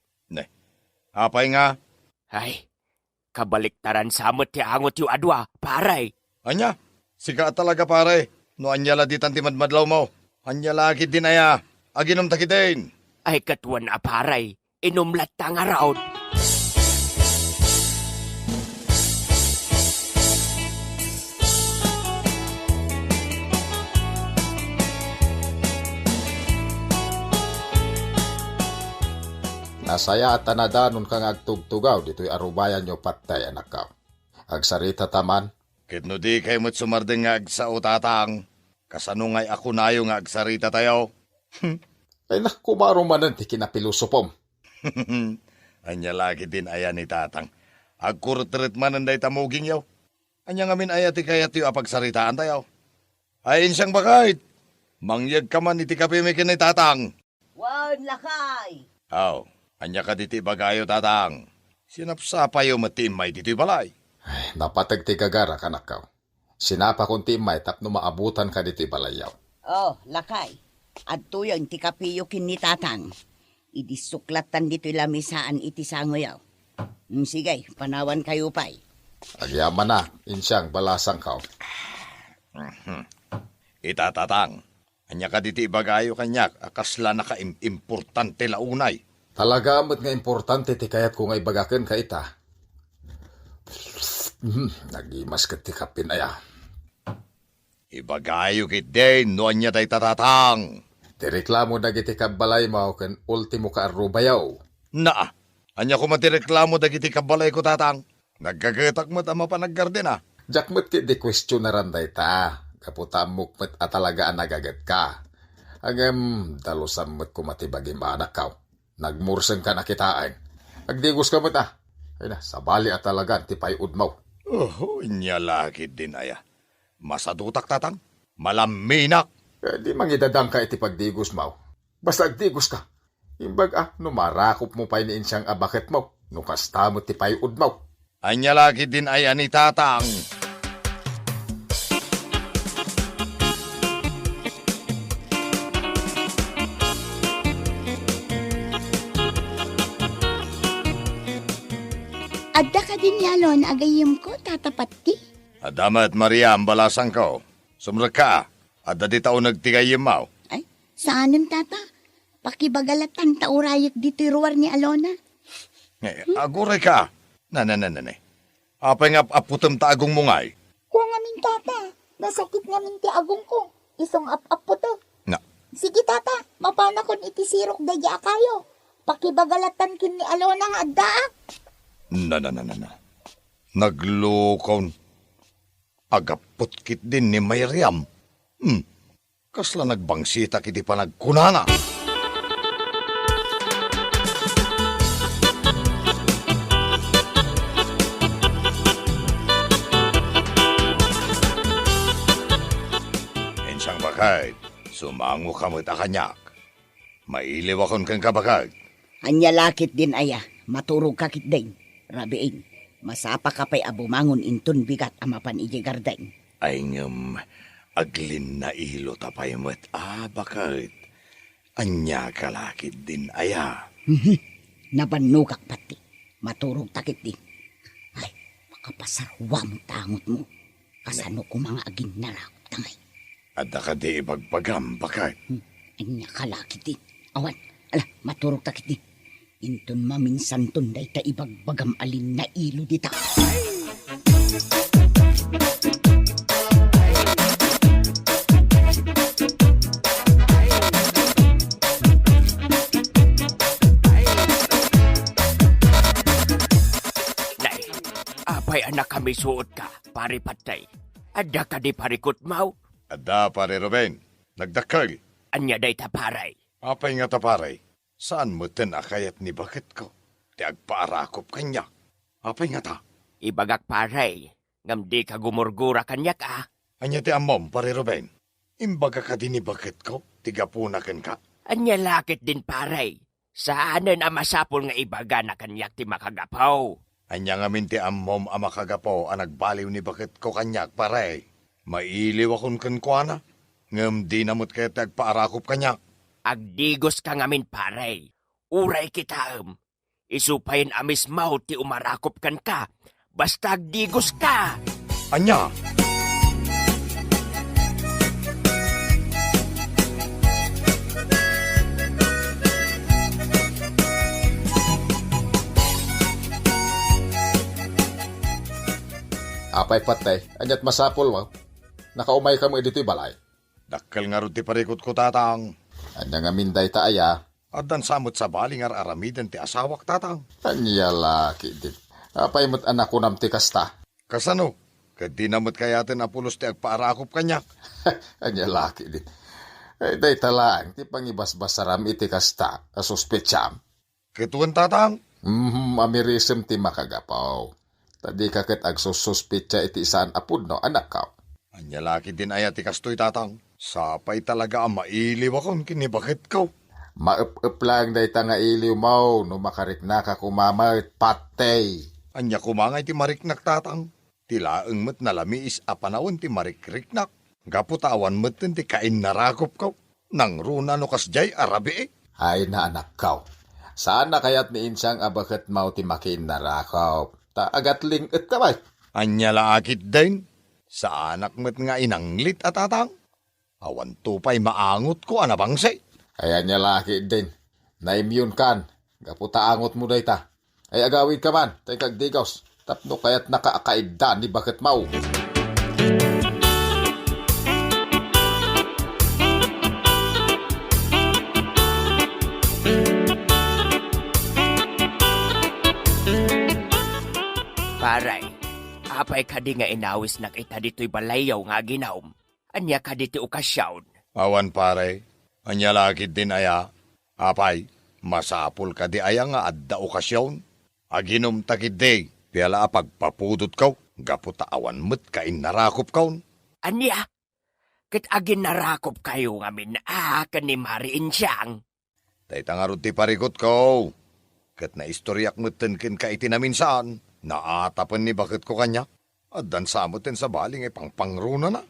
Apay nga. Ay, kabaliktaran samot ti angot yu adwa, paray. Anya, sika talaga pare. No anya la ditan ti madmadlaw mo. Anya lagi dinaya. Aginom takidin. Ay katwan na paray. Inumlat ta nga raon. Nasaya at tanadanon kang agtugtugaw dito'y arubayan nyo patay anak ka. Agsarita taman. Kitno di kay mo't sumardeng nga agsao tatang. Kasanungay ako nayo nga agsarita tayo. Ay nakumaro manan ti kinapilusopom. Anya lagi din aya ni tatang. Agkurtret manan day tamuging yaw. Anya ngamin aya ti kayat yu apagsaritaan tayo. Ayin siyang bakait. Mangyag ka man iti kapimikin ni tatang. Wan lakay. Aw, anya ka diti bagayo tatang. Sinapsapayo matimay diti balay. Ay, napatag ti kagara kanak ka. Sinapa kong timay tapno maabutan ka diti balayaw. Oh, lakay. Adto yung tikapiyo kinitatang. Idisuklatan dito'y lamisaan iti sangoyaw. Sige, panawan kayo pa'y. Agyaman na, insyang balasang ka. Itatatang. Anya ka diti bagayo kanyak, akasla na ka-importante launay. Talaga amat nga importante ti kayat ko nga ibagaken ka ita. Nagimas ka ti kapin aya. Ibagayo kit din, no anya day tatatang. Ti reklamo dagiti kabalay mo ken ultimo ka arubayaw. Naa, anya ko matireklamo dagiti kabalay ko tatang. Nagkagatak mo tama pa naggarden ah. Jakmet ti di question na randay ta. Kaputamok met atalagaan nagagat ka. Agam dalusam met kumatibagim anak ka. Nagmursen ka nakitaan. Agdigos ka met ah. Ay na, sabali at talagan ti payud mo. Oh, inya lagi din aya. Masadutak tatang. Malaminak. Di mangidadang ka iti pagdigos mo. Basta agdigos ka. Imbag numarakop mo pa iniin siyang abaket mo. Nukasta mo ti payud mo. Anya lagi din aya ni tatang. Adda ka din yalon, agayim ko, tatapat ti. Adama at Maria, ang balasang ko. Sumrag ka, adda di tao nagtigayim mo. Ay, saanem tata? Pakibagalatan taurayag dito'y ruwar ni Alona. Aguray ka. Nanananane. Apay nga aputam taagong mungay. Kuha nga min tata, nasakit nga min ti agong ko. Isong ap-ap po to. Na. Sige tata, mapana kon iti sirok daya kayo. Pakibagalatan kin ni Alona nga adda. Na. Naglukaw. Agapot kit din ni Mayriam. Kasla nagbangsita kiti pa nagkunana. Ensang bakay, sumango ka mo't akanyak. Mailiw akong kang kabakag. Anya lakit din aya, maturog kakit din. Rabiin, masapa ka pa'y abumangon inton bigat amapan iji garden. Ay aglin na ilo tapay mo't bakit? Anya kalakit din aya. Nabanukak pati, maturog takit din. Ay, makapasarwam tangot mo. Kasano ko mga agin narakot tangay. Adda ka di ibagpagam, bakit? Anya kalakit din. Awan, maturog takit din. Inton maminsan tunday ta ibagbagam alin na ilo dita. Nay, apay anak kami suot ka, pare patay. Adda ka di parikot mau? Adda pare Ruben, nagdakal. Anya day ta paray. Apay nga taparay. Saan mo akayat ni bakit ko? Ti agpaarakop kanya. Apay nga ta? Ibagak paray, ngam di ka gumurgura kanyak ah. Anya ti amom, pare Ruben. Imbaga ka din ni bakit ko? Tigapunakan ka? Anya lakit din paray. Saanan ang masapol nga ibaga na kanyak ti makagapaw. Anya nga min ti amom ang makagapo ang nagbaliw ni bakit ko kanyak, pare. Mailiw akong kankwana. Ngam di namot kaya ti agpaarakop kanyak. Agdigos ka ngamin paray. Uray kita Isupayin amis mau ti umarakop kan ka. Basta agdigos ka. Anya? Apay patay, anyat masapol mo. Nakaumay ka mo dito'y balay. Dakkel nga ron ti parikot ko, tatang. Anya nga minday ta aya. Adan samot sa bali nga aramidan ti asawak, tatang. Anya laki din. Apay mo't anak ko nam ti kasta. Kasano? Kadi namot kayatin apulos ti agpaarakop kanyak. Anya laki din. Ay, day talang, ti pangibasbasaram iti kasta, asuspetsam. Kituan, tatang? Amirism ti makagapaw. Tadi kakit agsususpetsa iti saan apud no, anak ka. Anya laki din aya ti kastoy, tatang. Sapay talaga ang mailiw akong kinibakit ko. Maup-up lang day ta nga iliw mo, no makarikna ka kumamait patay. Anya kumangay ti mariknak, tatang. Tilaeng met nalamiis a panawon ti marikriknak. Gaputawan met ti kain narakop ko. Nang runa no kasjay arabi eh. Ay na anak ka. Saan na kaya't ni insang abakat mau ti makin narakop? Ta agatling et kabay. Anya laakit din. Sa anak met nga inanglit at tatang. Awan tupay maangot ko anabangse. Ayan niya laki din. Na-immune kan. Gaputa angot mo day ta. Ay agawid ka man. Tay kagdigos. Tapno kaya't nakaakaida ni bakit mau. Paray, apay ka di nga inawis na kita dito'y balayaw nga ginawm. Anya ka dito okasyon. Awan pare, anya lakit din aya. Apay, masapul ka di aya nga adda okasyon. Aginom takid day, piyala pagpapudot kaw. Gaputa awan met kain narakop kaw. Anya, kat agin narakop kayo ngamin kanimariin siyang. Tay tangarot ti parikot ko. Kat na istoryak meten kin ka itinaminsan. Naatapan ni bakit ko kanya. Adan samoten sa baling ay pangpangruna na.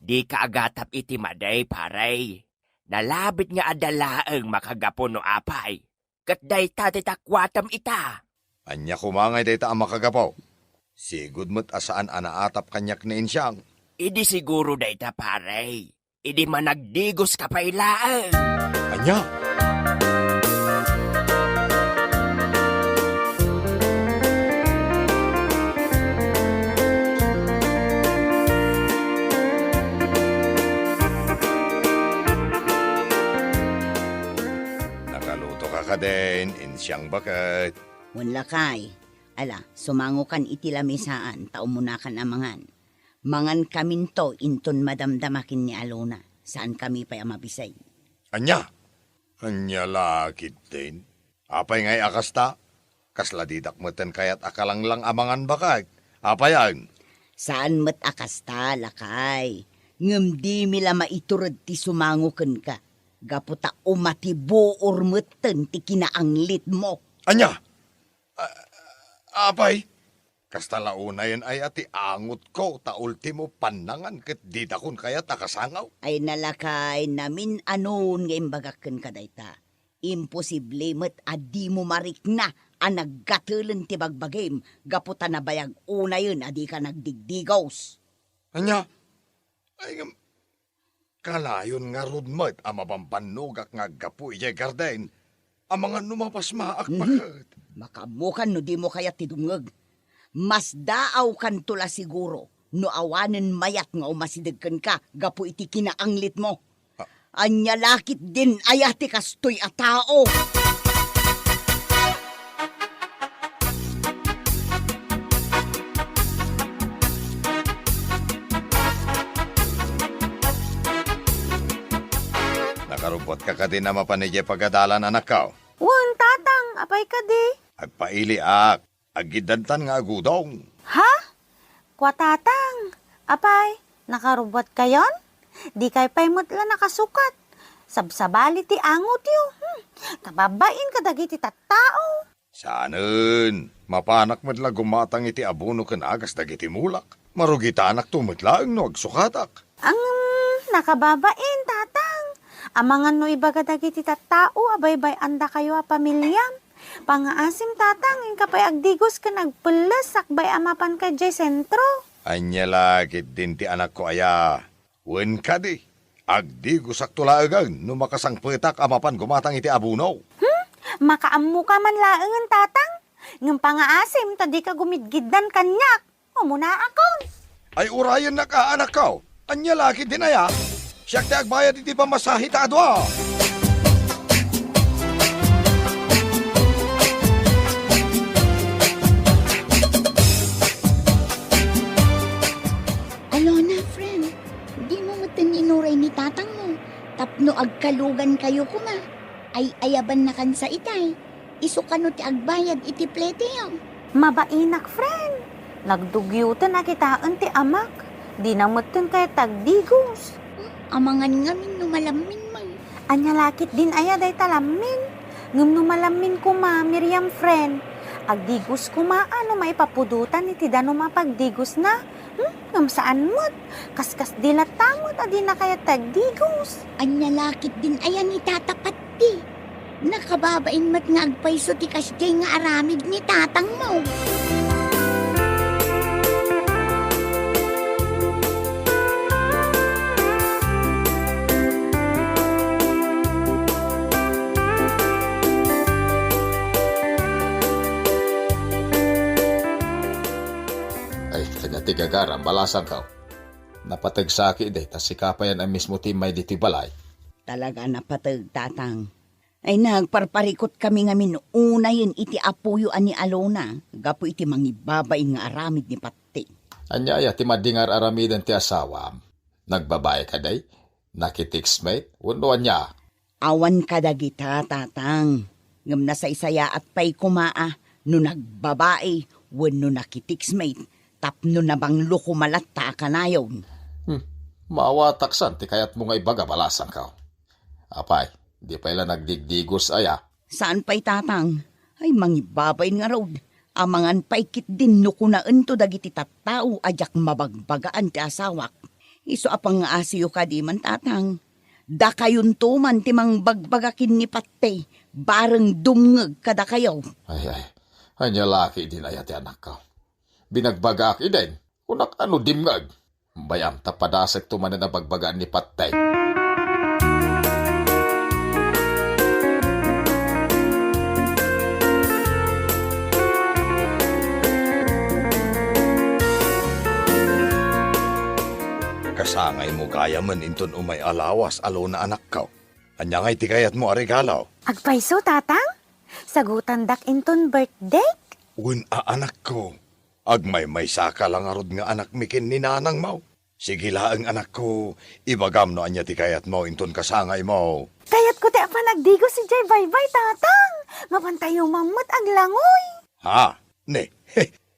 Di ka agatap iti maday, paray. Nalabit nga adalaang makagapo no apay. Kat day tatitakwatam ita. Anya kumangay day ta ang makagapaw. Sigud mo't asaan anaatap kanyak na insyang. Idi siguro day ta, paray. Idi managdigos ka pa ilaan. Anya? Din, insyang bakat. Munlakay, ala, sumangukan itilamisaan, taumunakan amangan. Mangan kaminto, inton madamdamakin ni Alona. Saan kami pa mabisay? Anya? Anya lakit din. Apay ngay akasta? Kasladidak moten kayat akalang lang amangan bakat. Apayan? Saan met akasta, lakay? Ngem di mila maiturod ti sumangukan ka. Gaputa umatibo or meten ti kinaanglit mo. Anya? Apay? Kastalauna yan ay ati angot ko ta ultimo panangan ket di dakon kaya takasangaw. Ay nalakay namin anon nga imbagaken ka dayta. Imposible met adi mo marikna ang naggatulen ti bagbagim. Gaputa na bayag una yun adi ka nagdigdigos. Anya? Ay kalayon nga rudmat ang mapampanugak nga gapu ijay garden. Ang mga numapas maak bakit? Makamukan no di mo kaya tidungag. Mas daaw kan tula siguro no awanen mayat nga umasidagkan ka gapu iti kinaanglit mo. Anya lakit din ayati kastoy a tao. Nakarupot ka din na mapanigay pagadalan anak ka. apay ka di? Agpaili agidantan nga agudong. Ha? Kwa tatang, apay, nakarubot kayon? Di kay paymutla nakasukat. Sabsabali ti angot yo. Kababain ka dagiti tattao. Saanen, mapanak madla gumatang iti abono ken agas dagiti mulak. Marugita anak tumitlaang no agsukatak. Ang nakababain, tatang. Amangan no ibaga dagiti tattao, abay-bay anda kayo a pamilyam. Pangaasim tatang, in kapay agdigos ka nagpulas, sakbay amapan ka jay sentro. Anya lagit din ti anak ko aya. Wen ka di. Agdigos aktulaagang no makasangpetak amapan gumatang iti abuno. Makaammo ka man laengan, tatang. Ng pangaasim, tadi ka gumidgiddan kanyak. Umuna ako. Ay urayan na ka anak ko. Anya lagit din aya. Siyak ti agbayad iti pamasahe ta adwa. Alona, friend, di mo mataninuray ni tatang mo. Tapno agkalugan kayo kuma. Ay ayaban na kan sa itay. Iso kano ti agbayad iti plete yaw. Mabainak, friend. Nagdugyutan na kitaan ti amak. Di namutin kay tagdigos. Amangan ngamin numalamin man. Anya lakit din aya day talamin. Ngam numalamin ko ma, Miriam, friend. Agdigos ko ma, ano maipapudutan iti dano mapagdigos na. Ngam saan mo't? Kaskas dilat tamot, adi na kaya tagdigos. Anya lakit din aya ni tatapat ti. Nakababain mat nga agpaiso ti kasjay nga aramid ni tatang mo. Tigagaram, balasan ka. Napatagsaki day, tas sikapayan ang mismo timay diti balay. Talaga napatag, tatang. Ay nagparparikot kami ngamin unayin iti apuyo ani Alona. Gapo iti mangibabain nga aramid ni Pati. Anyaya, ti madingar aramidan ti asawam. Nagbabae ka day? Nakitiksmate? Unuan niya? Awan ka dagita, tatang. Ngam na sa isaya at pay kumaa. No nagbabae, wano nakitiksmate. Tapno na bang lukumalat ta ka na yun. Maawataksan, ti kayat mo nga ibaga balasan ka. Apay, di pa ila nagdigdigos aya. Saan pa'y tatang? Ay mangibabain nga raw. Amangan pa'y kit din no kunaan to dagiti tattao ajak mabagbagaan ti asawak. Iso apang nga asiyo ka di man, tatang. Da kayon to man ti mang bagbagakin ni Pate. Bareng dumngeg kada kayo. Ay, anya laki din aya ti anak ka. Binagbagak iden, kunak ano dimngag. Bayam tapadasek tumanan na bagbagaan ni Patay. Kasangay mo gaya man inton umay alawas alo na anak ka. Anya ngay tikayat mo arigalaw. Agpaiso, tatang? Sagutan dak inton birthday? Un anak ko. Agmay may saka lang arod nga anak mikin ni nanang mo. Sige laang anak ko, ibagam no anya tikayat mo inton kasangay mo. Kayat ko ti apa nagdigo si Jay Baybay, tatang. Mapantayo mamut ag langoy. Ha? Ne,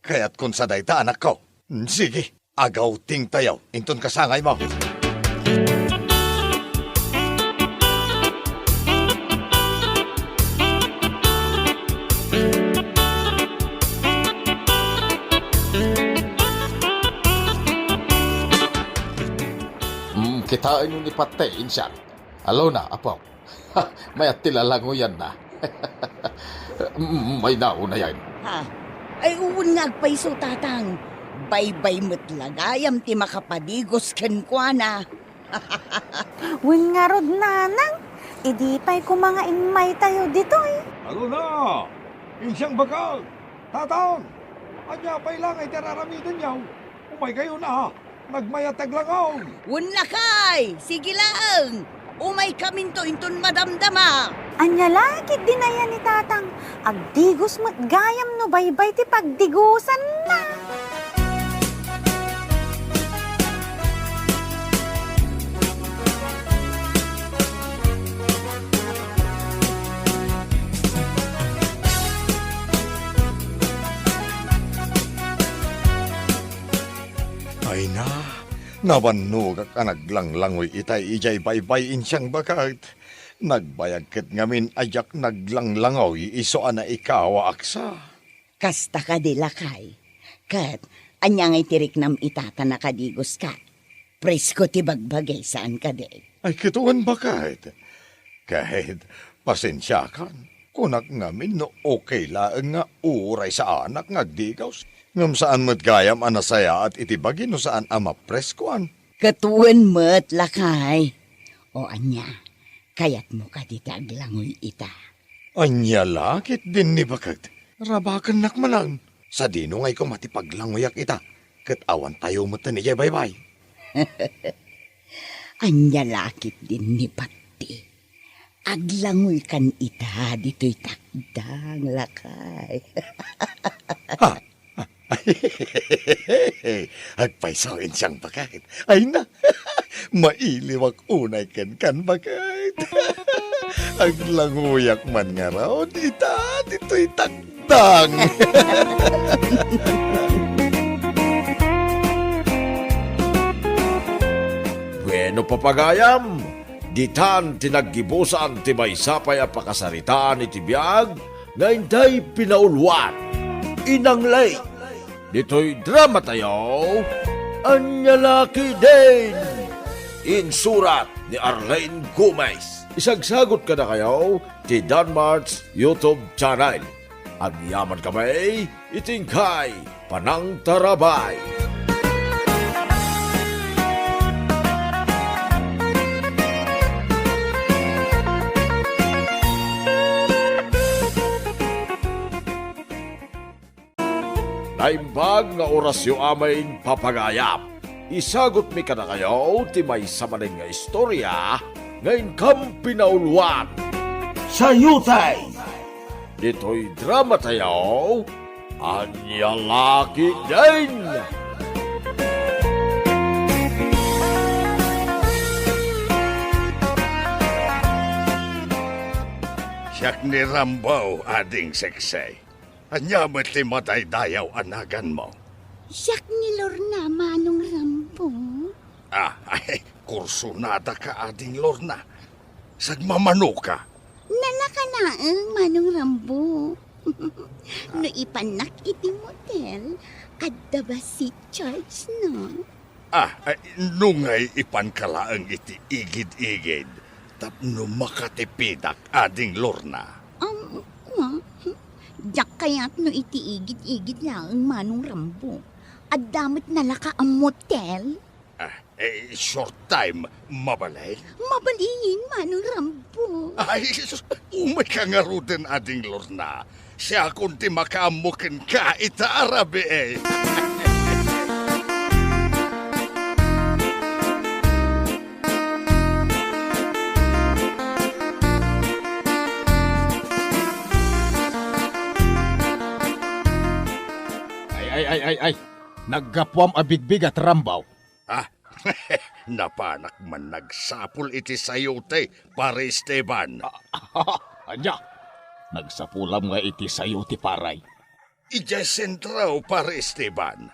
kayat kun sa dayta anak ko. Sige, agaw ting tayaw inton kasangay mo. Kitain nyo ni Patay, insyang. Alo na, apaw. Mayat tilalango yan na. May nauna yan. Ha? Ay uwan nga agpaiso, tatang. Baybay matlagayam ti makapadigos ken kwa na. Win nga rod, nanang. Idi pa'y kumanga inmay tayo dito eh. Alo na! Insyang bakal! Tatang! Anya pa'y lang ay tararamidan yaw. Umay kayo na ha. Nagmayatag langaw. Wala kay! Sige lang! Umay kamin to inton madamdama. Anya lakit din na yan ni tatang. Agdigos mo't gayam no baybay ti pagdigusan na. Nabanugak ka naglanglangoy itay ijay baybay insyang bakat. Nagbayagkat ngamin ayak naglanglangoy iso na ikaw aksa. Kasta ka di lakay. Kat, anya ngay tirik nam itata na kadigos ka. Presko ti bagbagay saan ka di. Ay kituan bakat. Kahit pasensya kan. Kunak ngamin no okay laeng nga uray sa anak ngagdigaws. Ngam saan mo't gayam anasaya at itibagi no saan ama preskoan. Katuan mo't lakay. O anya, kayat mo ka di taglangoy ita. Anya lakit din ni bakat. Rabakan nakmanan. Sa dino ngay ko matipaglangoyak ita. Kat awan tayo mo't na niya bye-bye. Anya lakit din ni pati. Aglangoy kan ita, dito'y takdang lakay. Agpaisawin siyang bakit. Ay na, mailiwak unay kan bakit. Aglangoyak man nga raw, ita, dito'y takdang. Bueno papagayam, ditan tinaggibusan ti may sapay a pakasaritaan iti biyag, nga inday pinaulwan. Inanglay, dito'y drama tayo, Anyalaki din! Insurat ni Arlene Gomez. Isagsagot ka na kayo ti Danmart's YouTube channel. Ang yaman kami, itingkay, Panang Tarabay. Naimbag nga orasyo amain papagayap. Isagot mi ka na kayo ti may samanin nga istorya ngayon kam pinauluan. Sayutay! Dito'y drama tayo, Anyalaki din! Siyak ni Rambo, ading seksay. Anya mo't limatay dayaw anagan mo. Siyak ni Lorna, Manong Rambo. Ay, kursunada ka ading Lorna. Sagmamano ka. Nalaka na Manong Rambo. No ipanak iti motel, adda ba si Charles no? Nungay ipankalaang iti igid-igid. Tapno makatipidak ading Lorna. Yak kaya't no iti igid-igid lang Manong Rambo. At damot nalaka ang motel. Short time, mabalay? Mabaliin, Manong Rambo. Ay, umay ka nga ruden ading Lorna. Siya kunti makaamukin ka itaarabi eh. Ay. Naggapwam abigbig at rambaw. Napanak man nagsapul iti sayote, pare Esteban. Anya, nagsapulam nga iti sayo ti paray. Ija sentraw, pare Esteban.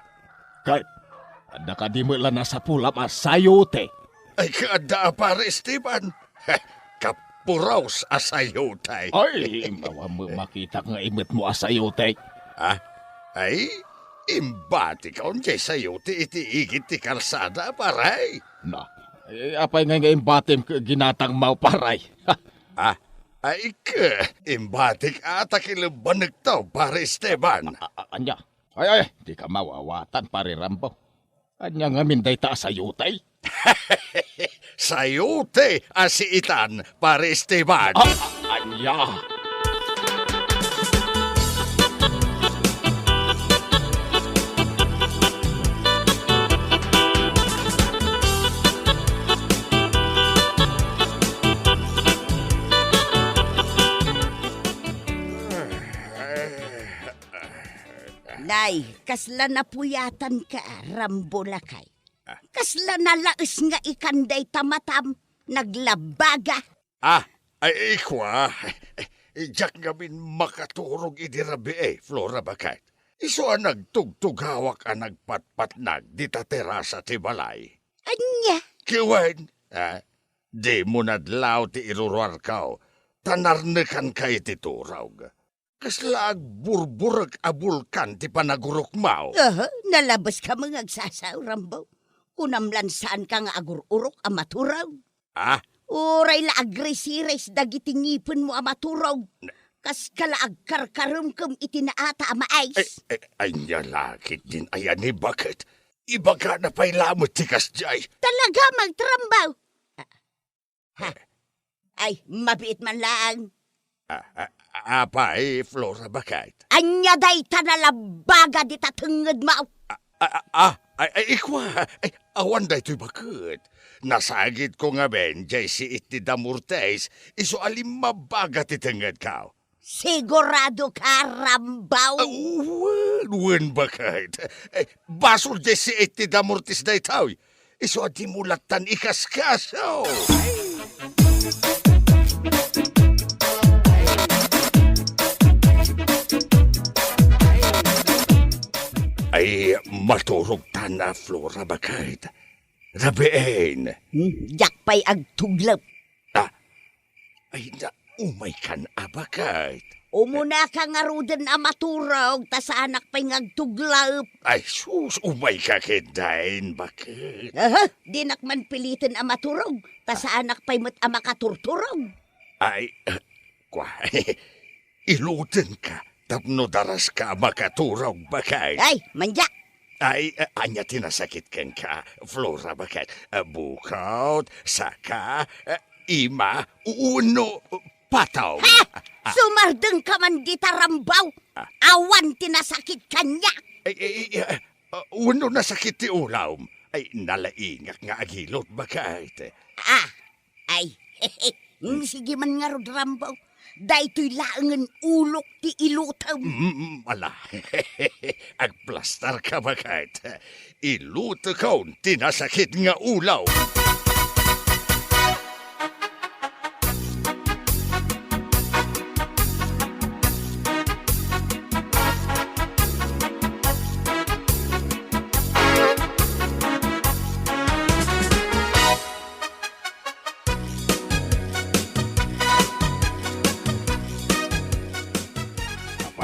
Kay, ada ka di mo lang nasa pulam a sayote. Ay kaada, pare Esteban. Kapuraws a sayote. Ay, mawa mo makita nga imit mo a sayote. Ay, imbati ka unjay sayote iti igit ti kalsada, paray. Apay nga imbatim ginatang mau paray. Ay ka, imbatik ata kilabanag tao, pare Esteban. Anya, ay, di ka mawawatan, pare Rambo. Anya nga minday ta sayutay. Sayote asiitan, pare Esteban. Anya. Nay, kasla napuyatan ka, Rambo lakay. Kasla nalaes nga ikanday tamatam, naglabaga. Ay ikwa. Ijak ngamin makaturog idirabi Flora bakit. Iso ang nagtugtugawak ang nagpatpatnag di ta terasa ti balay. Anya? Kiwan, di mo nadlaw ti iruruar kao. Tanarnekan kay ti turaw. Kaslag burburag abulkan ti panagurok mao. Nalabas ka mga agsasaw, Rambo. Kunamlan saan ka nga agururok ang maturaw. Uray la agresires dagiti ngipin mo ang maturaw. Kas kalaag karkarumkum itinaata ang mais. Ay niya lakit din ayan ni bakit. Iba ka na pa'y lamot ti kasjay. Talaga magtrambaw. Ay, mabiit man lang. Apay, Flora, bakit? Anya day tanalabaga di tatungod mo. Ikwa, awan day to'y bakit. Nasagit ko nga ben, jay si iti damurtes, iso alim mabaga ti tengad kao. Sigurado ka, Rambaw? Wen bakit? Basol jay si iti damurtes day tao. Iso adi mulatan ikaskaso. Ay, maturog tana, Flora, bakit? Rabiin. Yakpay agtuglap. Ay, umay kan, bakit? Umuna ka nga rudan ang maturog, tas anak pa'y ngagtuglap. Ay, sus, umay ka kidain, bakit? Di nakman pilitin ang maturog, tas anak pa'y mat ang makaturturog. Ay, iluten ka. Tapno daras ka makaturog, bakit? Ay, manja! Ay, anya tinasakit ken ka, Flora, bakit? Bukaut, saka, ima, uno, pataw. Sumardeng ka man di Rambaw! Awan tinasakit kanya! Uno nasakit ti ulaw. Ay, nalaingak nga agilot, bakit? Sige man nga rod, Rambaw. Daytoy laangan ulok ti ilutam. Ala, agplastar ka bakit? Iluto ka tinasakit nga ulaw.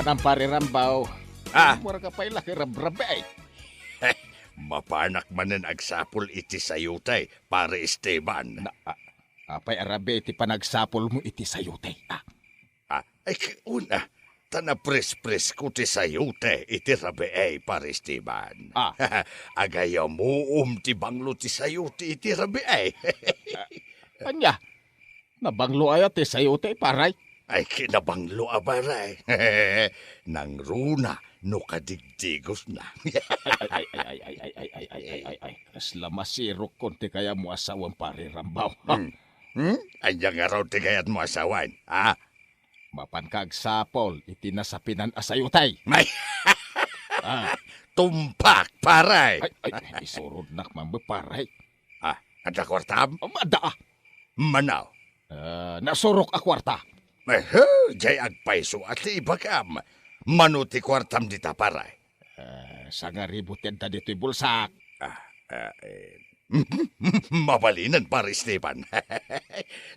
Ang parirambaw. Mura ka pa'y laki rabrabe. Mapanak manen agsapol iti sayutay, pare Esteban. Apay arabe iti panagsapol mo iti sayutay. Ay, una, tanapres-pres ko ti sayutay, iti rabe pare Esteban. Agayaw mo ti banglo ti sayutay, iti rabe Anya, nabanglo ay iti sayutay, paray. Ay, kinabanglo abaray. Nang runa, no kadigdigos na. ay. Kasla masirok konti kaya mo asawang parirambaw. Anya nga raw ti kayat mo asawan, Mapan kagsapol, itinasapinan asayutay. May, tumpak, paray. Ay, isurod nak mambaparay. Ada kwartam? Ada. Manaw? Nasurok a kwarta. Jay agpaiso at ibagam. Manuti kwartam dita paray. Sa nga ributin ta dito'y bulsak. Mabalinan pare Esteban.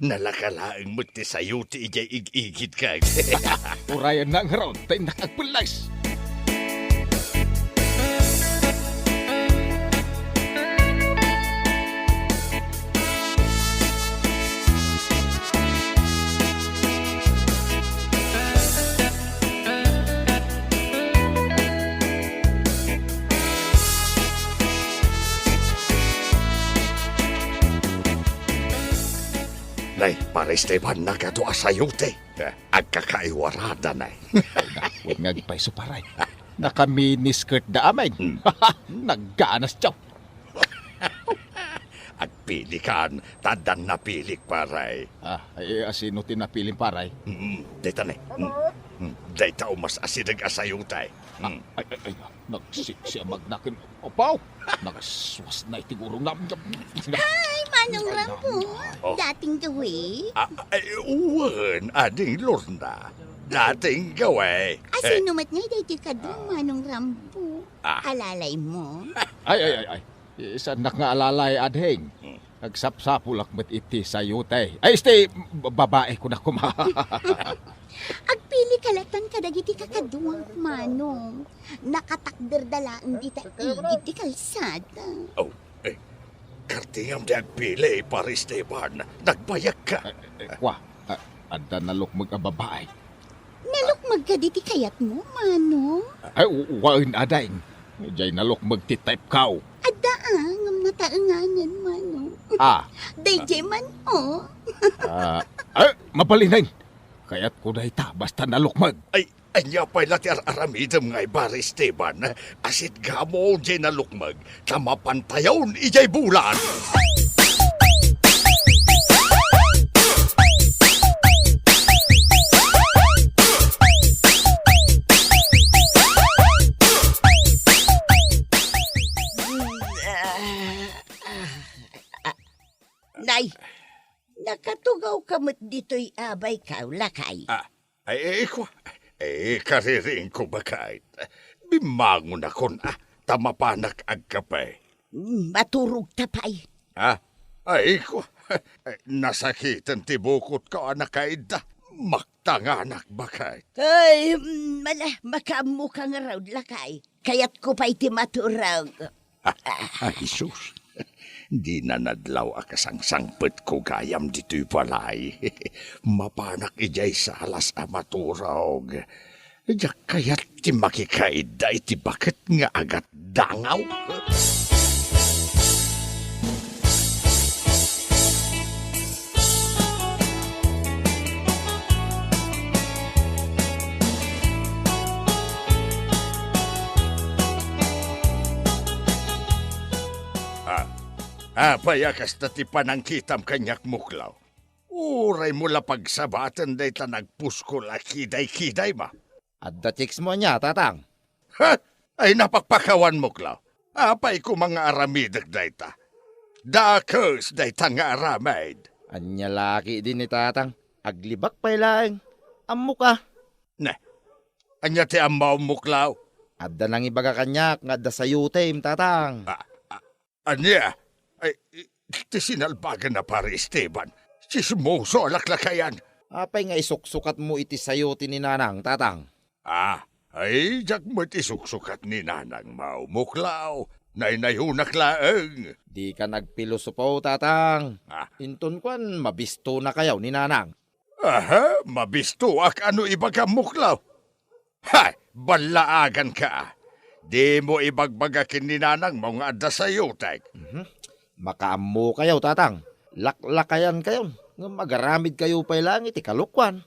Nalakalaang muti sa'yo ti ijay igigit ka. Urayan na nga ron, tayo nakagpulis. Nay, pare Esteban, nagato asayute. Agkakaiwarada, nay. Huwag nga gipay suparay. Naka-miniskirt da amin. Nagganas siya. Agpili kan, tadan napilik, paray. Ay asino tinapiling paray? Dita, nay. Dita umas asinag asayutay. Ay, nagsiksi magnakin. Opaw, nagswas na itigurong namin. Ay, Manong Rambo. Dating gawi. Uwan, ading Lorna. Dating gawe. Sino mat ngay dati ka doon, Manong Rambo? Alalay mo? Ay. Sanak nga alalay adheng. Nagsapsapulak met iti sa yutay. Ay, isti, babae ko na kuma. Agpili kalatan kadagiti kakaduang manong. Nakatakder dalaan di ta igit ti kalsada. Kartingam di agpili, Paris Esteban. Nagbayag ka. Kwa, anda nalukmag ang babae. Nalukmag ka di ti kayat mo, manong. Ay, wain adeng. Diyay nalukmag ti type kaw. Adaang nataanganan, manong. Dayjay man, oh. Ay, mabalinay. Kaya't ko na ita, basta nalukmag. Anya pa'y lati aramidam ngay Paris Esteban. Asit gamo di nalukmag. Tamapantayaw ijay bulan. Nay, nakatugaw kamot dito'y abay ka, lakay. Kariring ko bakit. Bimangon ako na. Tamapanak agkapay. Maturog tapay. Nasakitan tibukot ko anakaida. Maktanganak bakit. Ay, makamu ka nga raw, lakay. Kaya't ko pa iti maturag. Jesus. Di na nadlaw akasangsangpet ko gayam dito'y palay. Mapanak ijay salas amaturog. Diyak kaya't ti makikaida iti bakit nga agat dangaw. Payakas na ti panangkitam kanyak muklaw. Uray mo lapagsabatan day ta nagpusko la kiday-kiday ma. Adda chicks mo niya, tatang. Ay napakpakawan muklaw. Apay ko mga aramidag day ta. Dakos day ta nga aramid. Anya laki din ni tatang. Aglibak pa'y laeng. Ammo ka. Anya ti amaw muklaw. Adda nang ibaga kanyak nga adda sa yutem, tatang. Anya? Ay, ti sinalbagan na pare Esteban. Sismoso alaklakayan. Apay nga isuksukat mo iti sayo ti ni nanang, tatang. Ay, jak mo iti suksukat ni nanang mau muklaw. Naynayunak laeng. Di ka nagpilosopo, tatang. Inton kwan, mabisto na kayaw ni nanang. Mabisto ak ano ibaga muklaw. Balaagan ka. Di mo ibagbagakin ni nanang mga adda sayo, tek. Makaammo kayaw, tatang. Laklakayan kayo. Magaramid kayo pa'y langit, ikalukwan.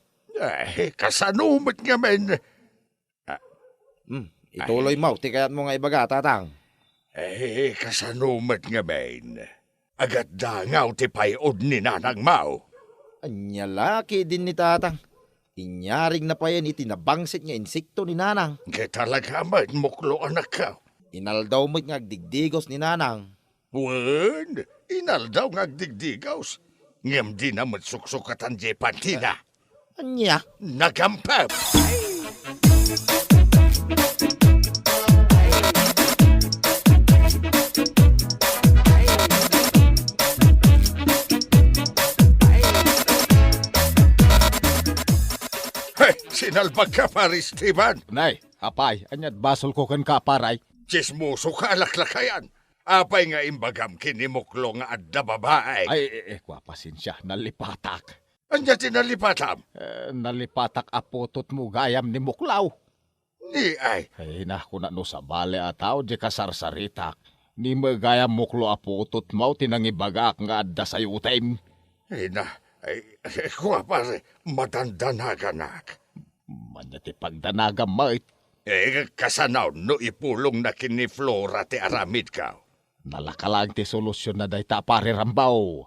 Kasanumit nga men. Ituloy mo, tikayan mo nga ibaga, tatang. Kasanumit nga men. Agad dangaw ti payod ni nanang mau. Anya laki din ni tatang. Inyaring na pa yan itinabangsit nga insekto ni nanang. Kaya talaga man, muklo anak ka. Inaldaw mo't nga digdigos ni nanang. Wen, inaldaw nga digdigaws. Ngam di na matsuksukatan di pantina. Anya? Nagampap. Sinalbag ka, Paris Esteban. Nay, apay, anyat basol ko kan ka, paray. Chismoso ka, alaklakayan. Apay nga imbagam kinimuklo nga adda babae. Kwa pasensya, nalipatak. Anya tinalipatam? Nalipatak apotot mo gayam ni muklaw. Ni ay. Naku na no sa bale ataw, di kasarsaritak. Ni magayam muklo apotot mo, tinangibagak nga adda sa yutem. Kwa pare, madandanaganak. Manyati pagdanagam mait. Kasanaw no ipulong na kini Flora ti aramid ka. Nalakalang ti solusyon na day ta pare rambaw.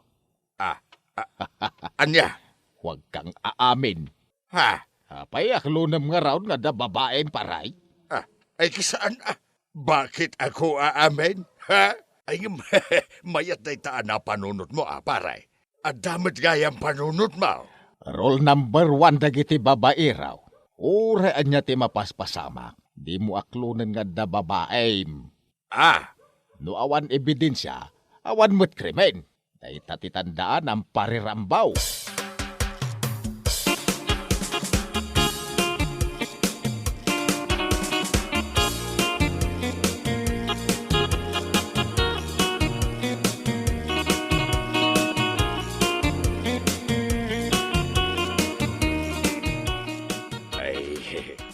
Anya? Huwag kang aamin. Payak lunam nga raon nga da babaeng paray. Ay kisaan bakit ako aamin? Ay mayat day ta na panunot mo paray. Adamit gayang panunot mo. Rule number 1 dagiti babae raw. Uraan niya ti mapaspasama. Di mo aklunan nga da babaeng. No awan ebidensya, awan mo't krimen. Day tatitandaan ang parirambaw.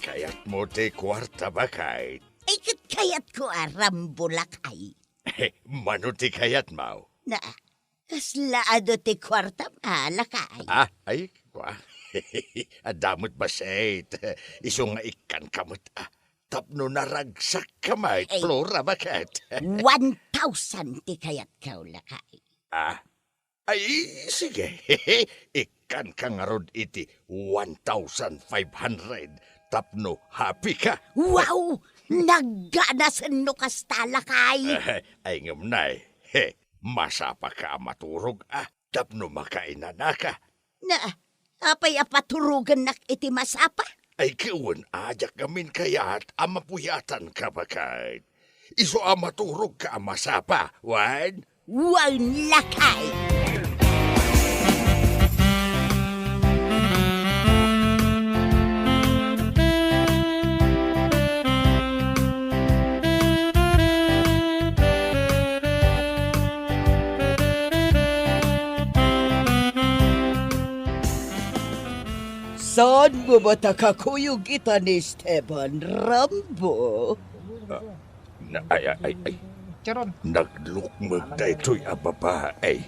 Kaya't mo te kwarta ba kahit? Ay, kayat ko Rambo lakay. Manuti kayat mau. Na, kaslaado ti kwarta lakay. Ay, kwa. Adamot ba sayt? Iso nga ikan kamot tapno naragsak kamay, Flora bakat. 1,000 ti kayat ka lakay. Ay, sige. Ikan ka nga rod iti 1,500. Tapno, happy ka. Wow! Nagganasan no kasta lakay. Ay ngam nay. Masapa ka maturog tapno makainana ka. Na, apay apaturugan nak iti masapa? Ay kiwan ajak gamin kayat amapuyatan ka bakit. Iso amaturog ka masapa, wan? Wan lakay. Saan mo ba takakuyog kita ni Esteban Rambo? Ay. Charon. Naglukmag na ito'y ababae.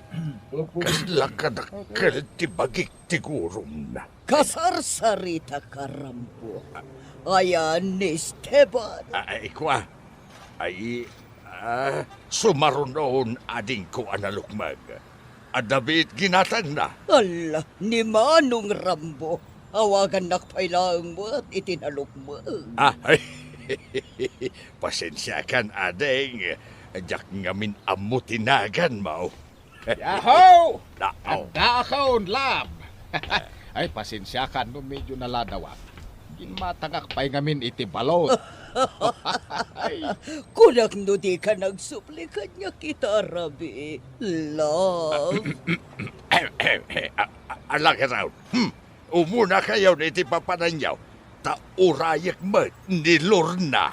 Kasla ka nakal tibagik tigurom na. Kasarsarita ka, Rambo. Ayan ni Esteban. Ay, kwa. Ay, sumarunoon ading ko analukmag. Adabit ginatang na. Ala, ni Manong Rambo. Awagan nakpailaang mo at itinalok mo. Ay, pasensya kan adeng. Jak ngamin amutinagan mo. Yaho! Nao. Dakaon, lab! Ay, pasensya ka no medyo naladawa. Ginmatangak pa'y ngamin iti balot. Kunak no di ka nagsuplikan niya kita, Rabi. Love. Alang raw. Umuna kayo na iti papananyaw. Taurayak mo ni Lorna.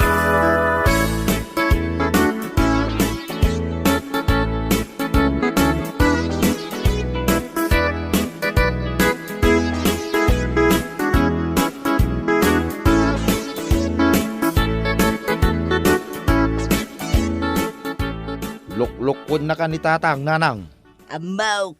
Luklukod na ka ni tatang, nanang. Amaw.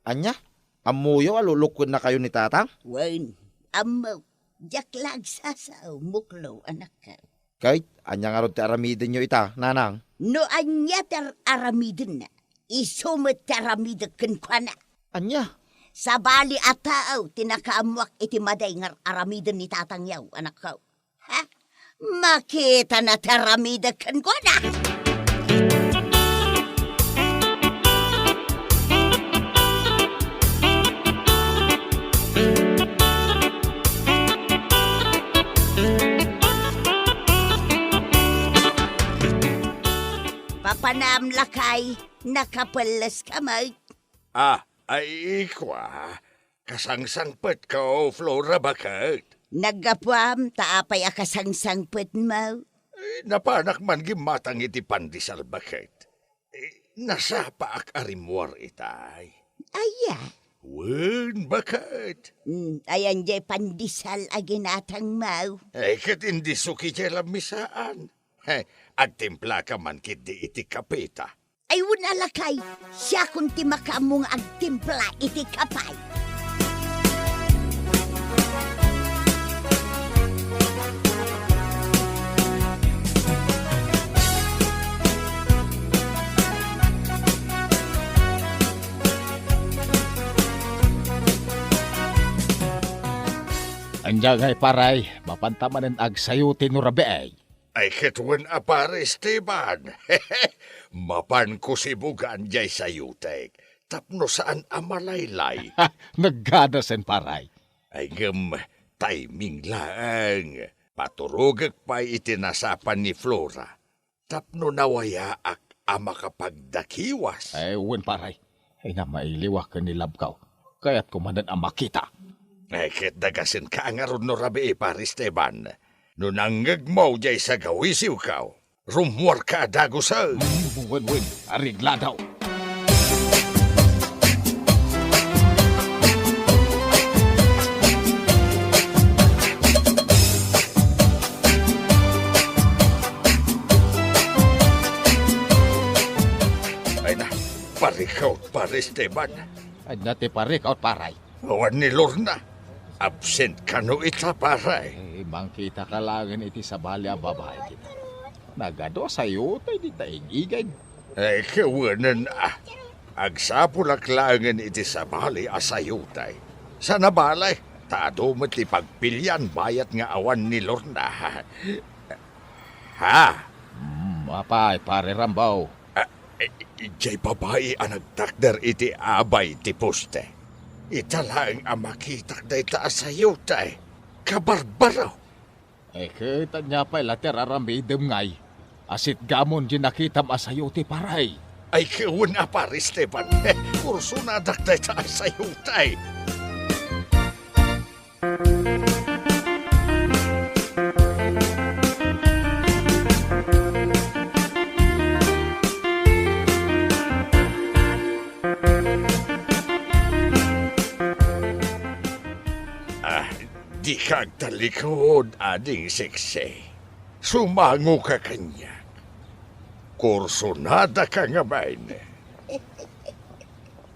Anya? Amuyo, alulukod na kayo ni tatang? Wan, amaw. Jaklag sasaw, muklaw, anak ka. Kahit, anya nga ron ti aramidin nyo ita, nanang. No anya tar aramidin na. Isumit taramidakan kwa na. Anya? Sa bali ataaw, tinakaamuak iti maday nga aramidin ni tatang yaw, anak ka. Ha? Makita na taramidakan kwa na. Papanam lakay, nakapalas kamay. Ay, kwa. Kasangsangpet ko, Flora, bakit? Nagapwam, taapay akasangsangpet mo. Napanak man gimatang iti pandisal, bakit? Nasapa ak arimwar itay. Aya. Wen, bakit? Ayan jay pandisal aginatang mau. Ay, kat hindi suki jay lamisaan. Agtimpla ka man kit di iti kapita. Ay, wala lakay. Siya kung ti makamong agtimpla iti kapay. Anjag ay paray, mapantaman ang agsayutin no rabi ay. Ay ketwen apare Esteban. Mapan ko si bugan jay sayutek. Tapno saan amalaylay. Naggadasen paray. Ay gem, timing lang. Paturugag pa itinasapan ni Flora. tapno nawayaak ama kapagdakiwas. Ay, wen paray. Ay na mailiwak ka ni Labkaw. Kaya't kumanan ang makita. Ay, kit dagasin ka nga ron no rabi pare Esteban. No nanggag mo jay sa gawisiw ka. Rumwar ka dagusa. Wen, arigla daw. Ay na, parikaw pare Esteban. Ay nati parikaw paray. Awan ni Lorna. Absent ka no ita paray. Ay, mangkita ka langan iti sa bali ang babae kita. Nagado sa'yo tayo di taingigan. Ay, kawanan agsapulak langan iti sa bali asayutay. Sa nabalay, tado mo't ipagpilyan bayat nga awan ni Lorna. Ha? Apay, pare Rambaw. Ijay babae ang nagtakder iti abay ti poste. Italaang ang makitak day taas sayutay. Kabarbaraw. Kita niya pa later aramidem ngay. Asit gamon di nakitam asayo ti paray. Ay kiwan na pare Esteban. Kurso na dakday taas sayutay. Di kag talikod, ading seksi. Sumango ka kanya. Kursonada ka nga bain.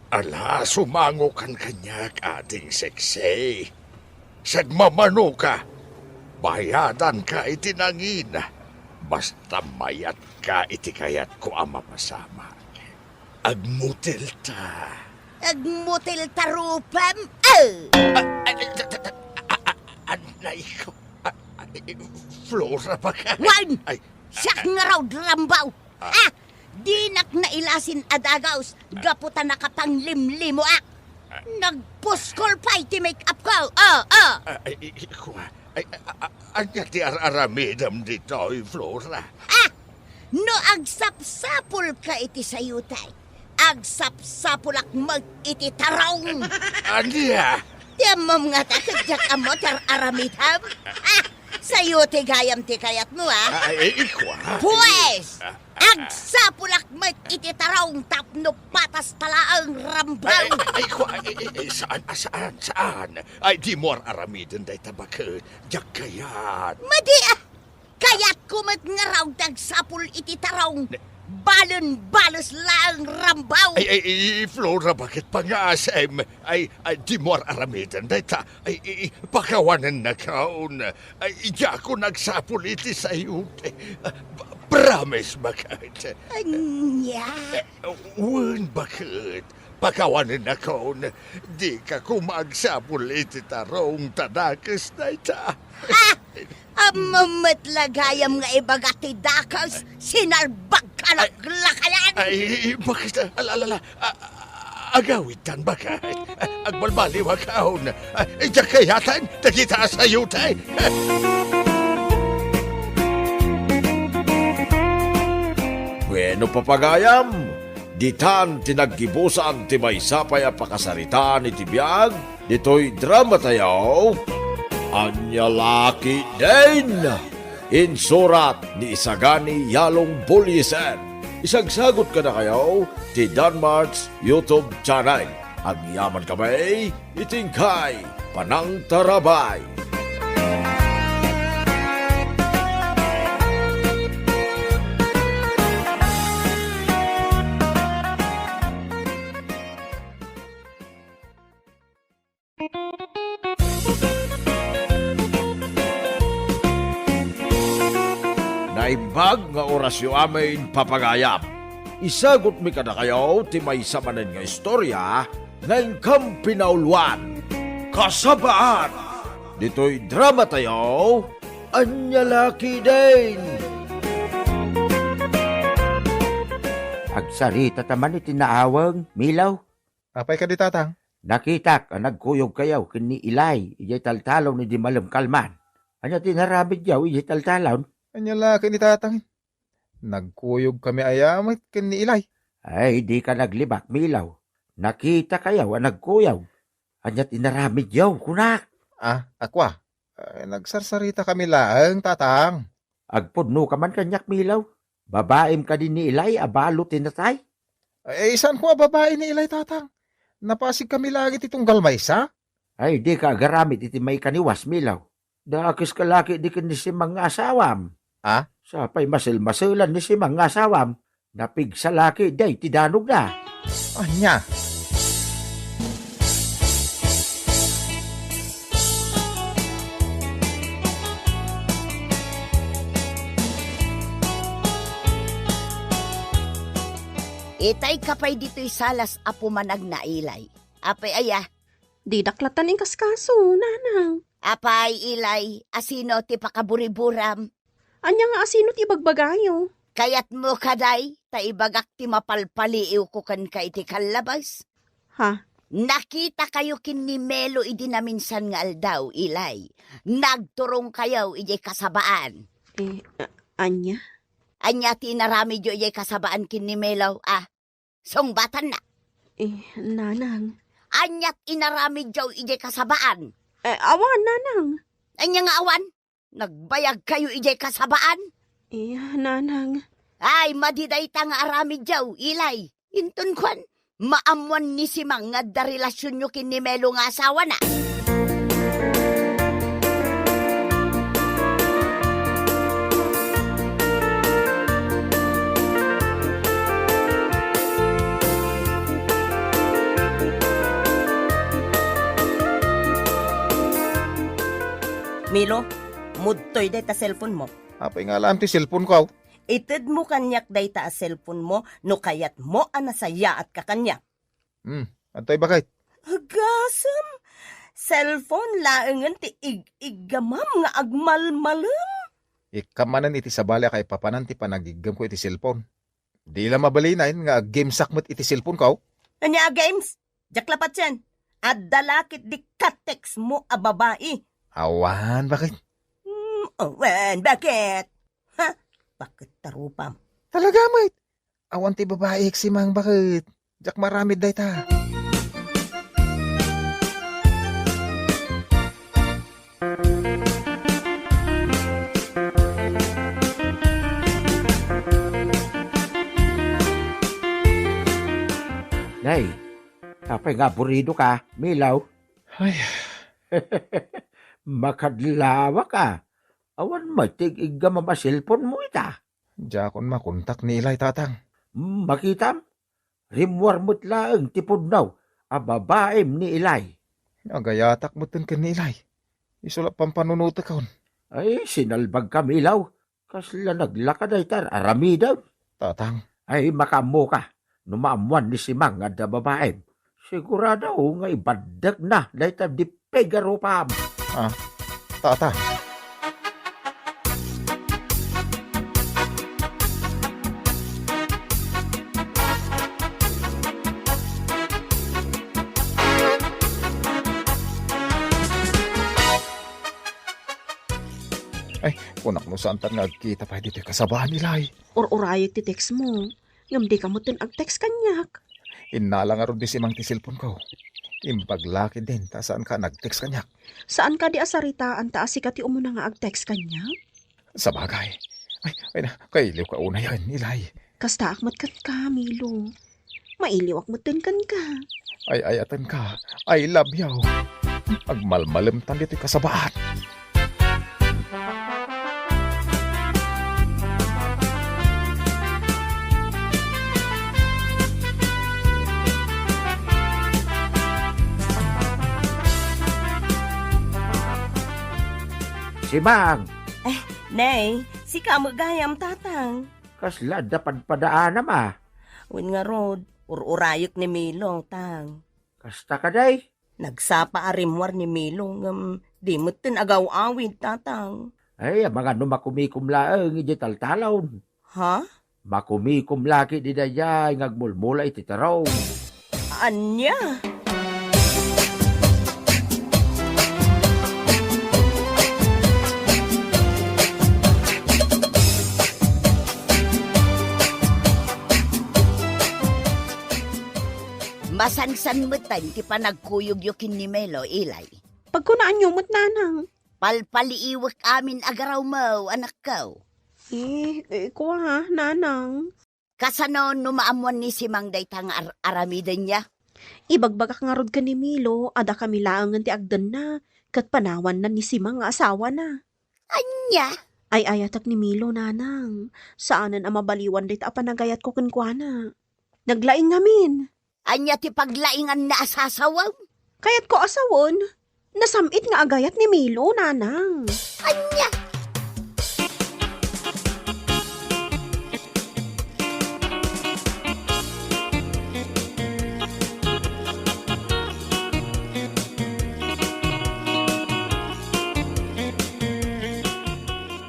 Ala, sumango kan kanya, ading seksi. Sagmamano ka, bayadan ka itinangin. Basta mayat ka itikayat ko ang mapasama. Agmutil ta. Agmutil tarupam. Anay ko. Flora ba ka? Wan! Siyak nga raw Rambaw. Dinak na ilasin adagaws. Gaputan na kapang limlimo ak. Nagpuskol pa iti make-up ko. Anya ti aramidam dito, Flora. No agsapsapul ka iti sayutay. Agsapsapulak mag iti tarong. Anya? Yamam nga takadyak amo tar aramidam. Sayo ti gayam ti kayat mo Ikwa. Pues! Agsapulak mag iti tarong tapno patas talaang Rambaw. Saan? Ay, di mo aramidan day tabakit. Diyak kayat. Madi kayat kumat nga raw dagsapul iti tarong. Balon-balos lang Rambaw. Ay, Flora, bakit pa nga asem? Ay, di mo aramidan day ta. Ay, pakawanan na kaon. Ay, di ako nagsapuliti sa iyo. Promise, bakit? Anya? Wan, bakit? Pakawanan na kaon. Di ka kumagsapuliti tarong tadakas na ita. Amametlagayam nga ibagati dakas, sinarbag ka naglakayan. Ay, bakit? Alala, agawitan bakit? Agbalbaliw akaon. Diyak kayatan, nakita sa yutay. Bueno papagayam, ditan tinaggibusan ti may sapay a pakasaritaan iti biyag, dito'y drama tayo. Anya laki din! Insurat ni Isagani Yalong Bulyesen. Isagsagot ka na kayo ti Danmart's YouTube channel. Agyaman kami, itingkay, panang tarabay. Naimbag nga orasyo amin papagayam. Isagot mi kada kayo ti may samanen nga istorya nga ingkam pinauluan. Kasabaan! Dito'y drama tayo, anya laki din. Agsarita taman iti naawang, Milaw. Apay ka di tatang? Nakitak ang nagkuyog kayaw kini Ilay, ijay taltalaw ni di malam kalman. Anya tinarabid yaw, ijay taltalaw. Anya laki ni tatang. Nagkuyog kami ayamit ken ni Ilay. Ay, di ka naglibak, Milaw. Nakita kayaw ang nagkuyaw. Anyat inaramid yaw, kunak. Akwa. Nagsarsarita kami laang, tatang. Agpudno ka man kanyak, Milaw. Babaim ka din ni Ilay, abalo tinatay. Saan ko babae ni Ilay, tatang? Napasig kami lagi titong galmaysa? Ay, di ka agaramid iti may kaniwas, Milaw. Dakis ka laki di ka ni si mga asawam. Sapay masil-masilan ni si mga asawam. Napig sa laki, day tidanog na. Anya? Itay kapay dito'y salas apo manag na Ilay. Apay aya. Di daklatan yung kaskaso, nanang. Apay Ilay, asino ti pakaburiburam. Anya nga asino ti bagbagayo. Kayat mo kaday, taibagak ti mapalpaliiw ko kan ka iti kalabas. Ha? Nakita kayo kin ni Melo idi na minsan nga aldaw, Ilay. Nagturong kayo iji kasabaan. Anya? Anya ti narami jo iji kasabaan kin ni Melo, songbatan na. Nanang. Anyat inarami jo iji kasabaan. Awan, nanang. Anya nga awan? Nagbayag kayo iji kasabaan? Nanang. Ay, madiday ta nga arami jaw, Ilay. Intun kwan, maamuan ni si Mang nga da relasyon nyo kin ni Melo nga asawa na. Milo, mudtoy day ta cellphone mo. Apay nga alam ti cellphone ko. Ited mo kanyak day ta cellphone mo, no kayat mo anasaya at kakanyak. Antay bakit? Agasam, cellphone laengan ti igamam nga agmalmalam. Ikamanan iti sabala kay papanan ti panagigam ko iti cellphone. Di lang mabalinain nga game sakmet iti cellphone ko. Anya games? Jaklapat yan. At dalakit di katex mo a babae. Awan, bakit? Awan, bakit? Ha? Bakit tarupam? Talaga, mate. Awan ti babae si Mang, bakit? Jak maramid day ta. Nay, kapay nga burido ka, Milaw. Ay. Makadlawa ka. Awan matig igama masilpon mo ita. Jakon makontak ni Ilay, tatang. Makitam? Rimwar mo't laang tipod naw. Ababaem ni Ilay. Agayatak mo tin ken ni Ilay. Isulap pampanunuta kaon. Ay, sinalbag ka, Milaw. Kasla naglakad ay tar, aramidaw. Tatang. Ay, makamo ka. Numaamuan ni si Mang at babaem. Sigurado nga ibadag na dahil ta di pegaro pa. Tatang. Ay, kunak no saan tan nagkita pa dito kasabahan nila ay. Or-orayot ti text mo. Ngamdi ka mo tin ag-text kanyak. Inala nga ron di si Mang ti cellphone ko. Impaglaki din, ta saan ka nag-text kanyak? Saan ka di asaritaan taas ka ti umuna nga ag-text kanyak? Sa bagay. Ay na, kailiw ka una yan, Ilay. Kasta akmat kan ka, Milo. Mailiw akmatin kan ka. Ay ayatan ka. I love you. Agmalmalim tan dito kasabahan. Si Mang. Nay, si kamo gayam tatang. Kasla dapat padaan ma. Win nga rod, urayok ni Milo, tang. Kasta ka day? Nagsapa arimwar ni Milo, di mo tin agaw-awid, tatang. Ay, mga makumikum laang iti taltalon. Ha? Makumikum laki di dayay ngagmulmula iti taraw. Anya? Masansan mo tan ti panagkuyog yukin ni Melo, ilay. Pagkunaan nyo mo't nanang. Palpaliiwak amin agaraw mo, anak ko. Ko ha, nanang. Kasano numaamuan ni si Mang Daytang aramidan niya? Ibagbagak nga rod ka ni Milo, ada kami laangan ti agdan na, kat panawan na ni si Mang nga asawa na. Anya? Ay ayatak ni Milo, nanang. Saanan ang mabaliwan dito apanagayat ko kunkwana. Naglaing ngamin. Anya ti paglaingan na asasawaw? Kayat ko asawon. Nasamit nga agayat ni Milo, nanang. Anya?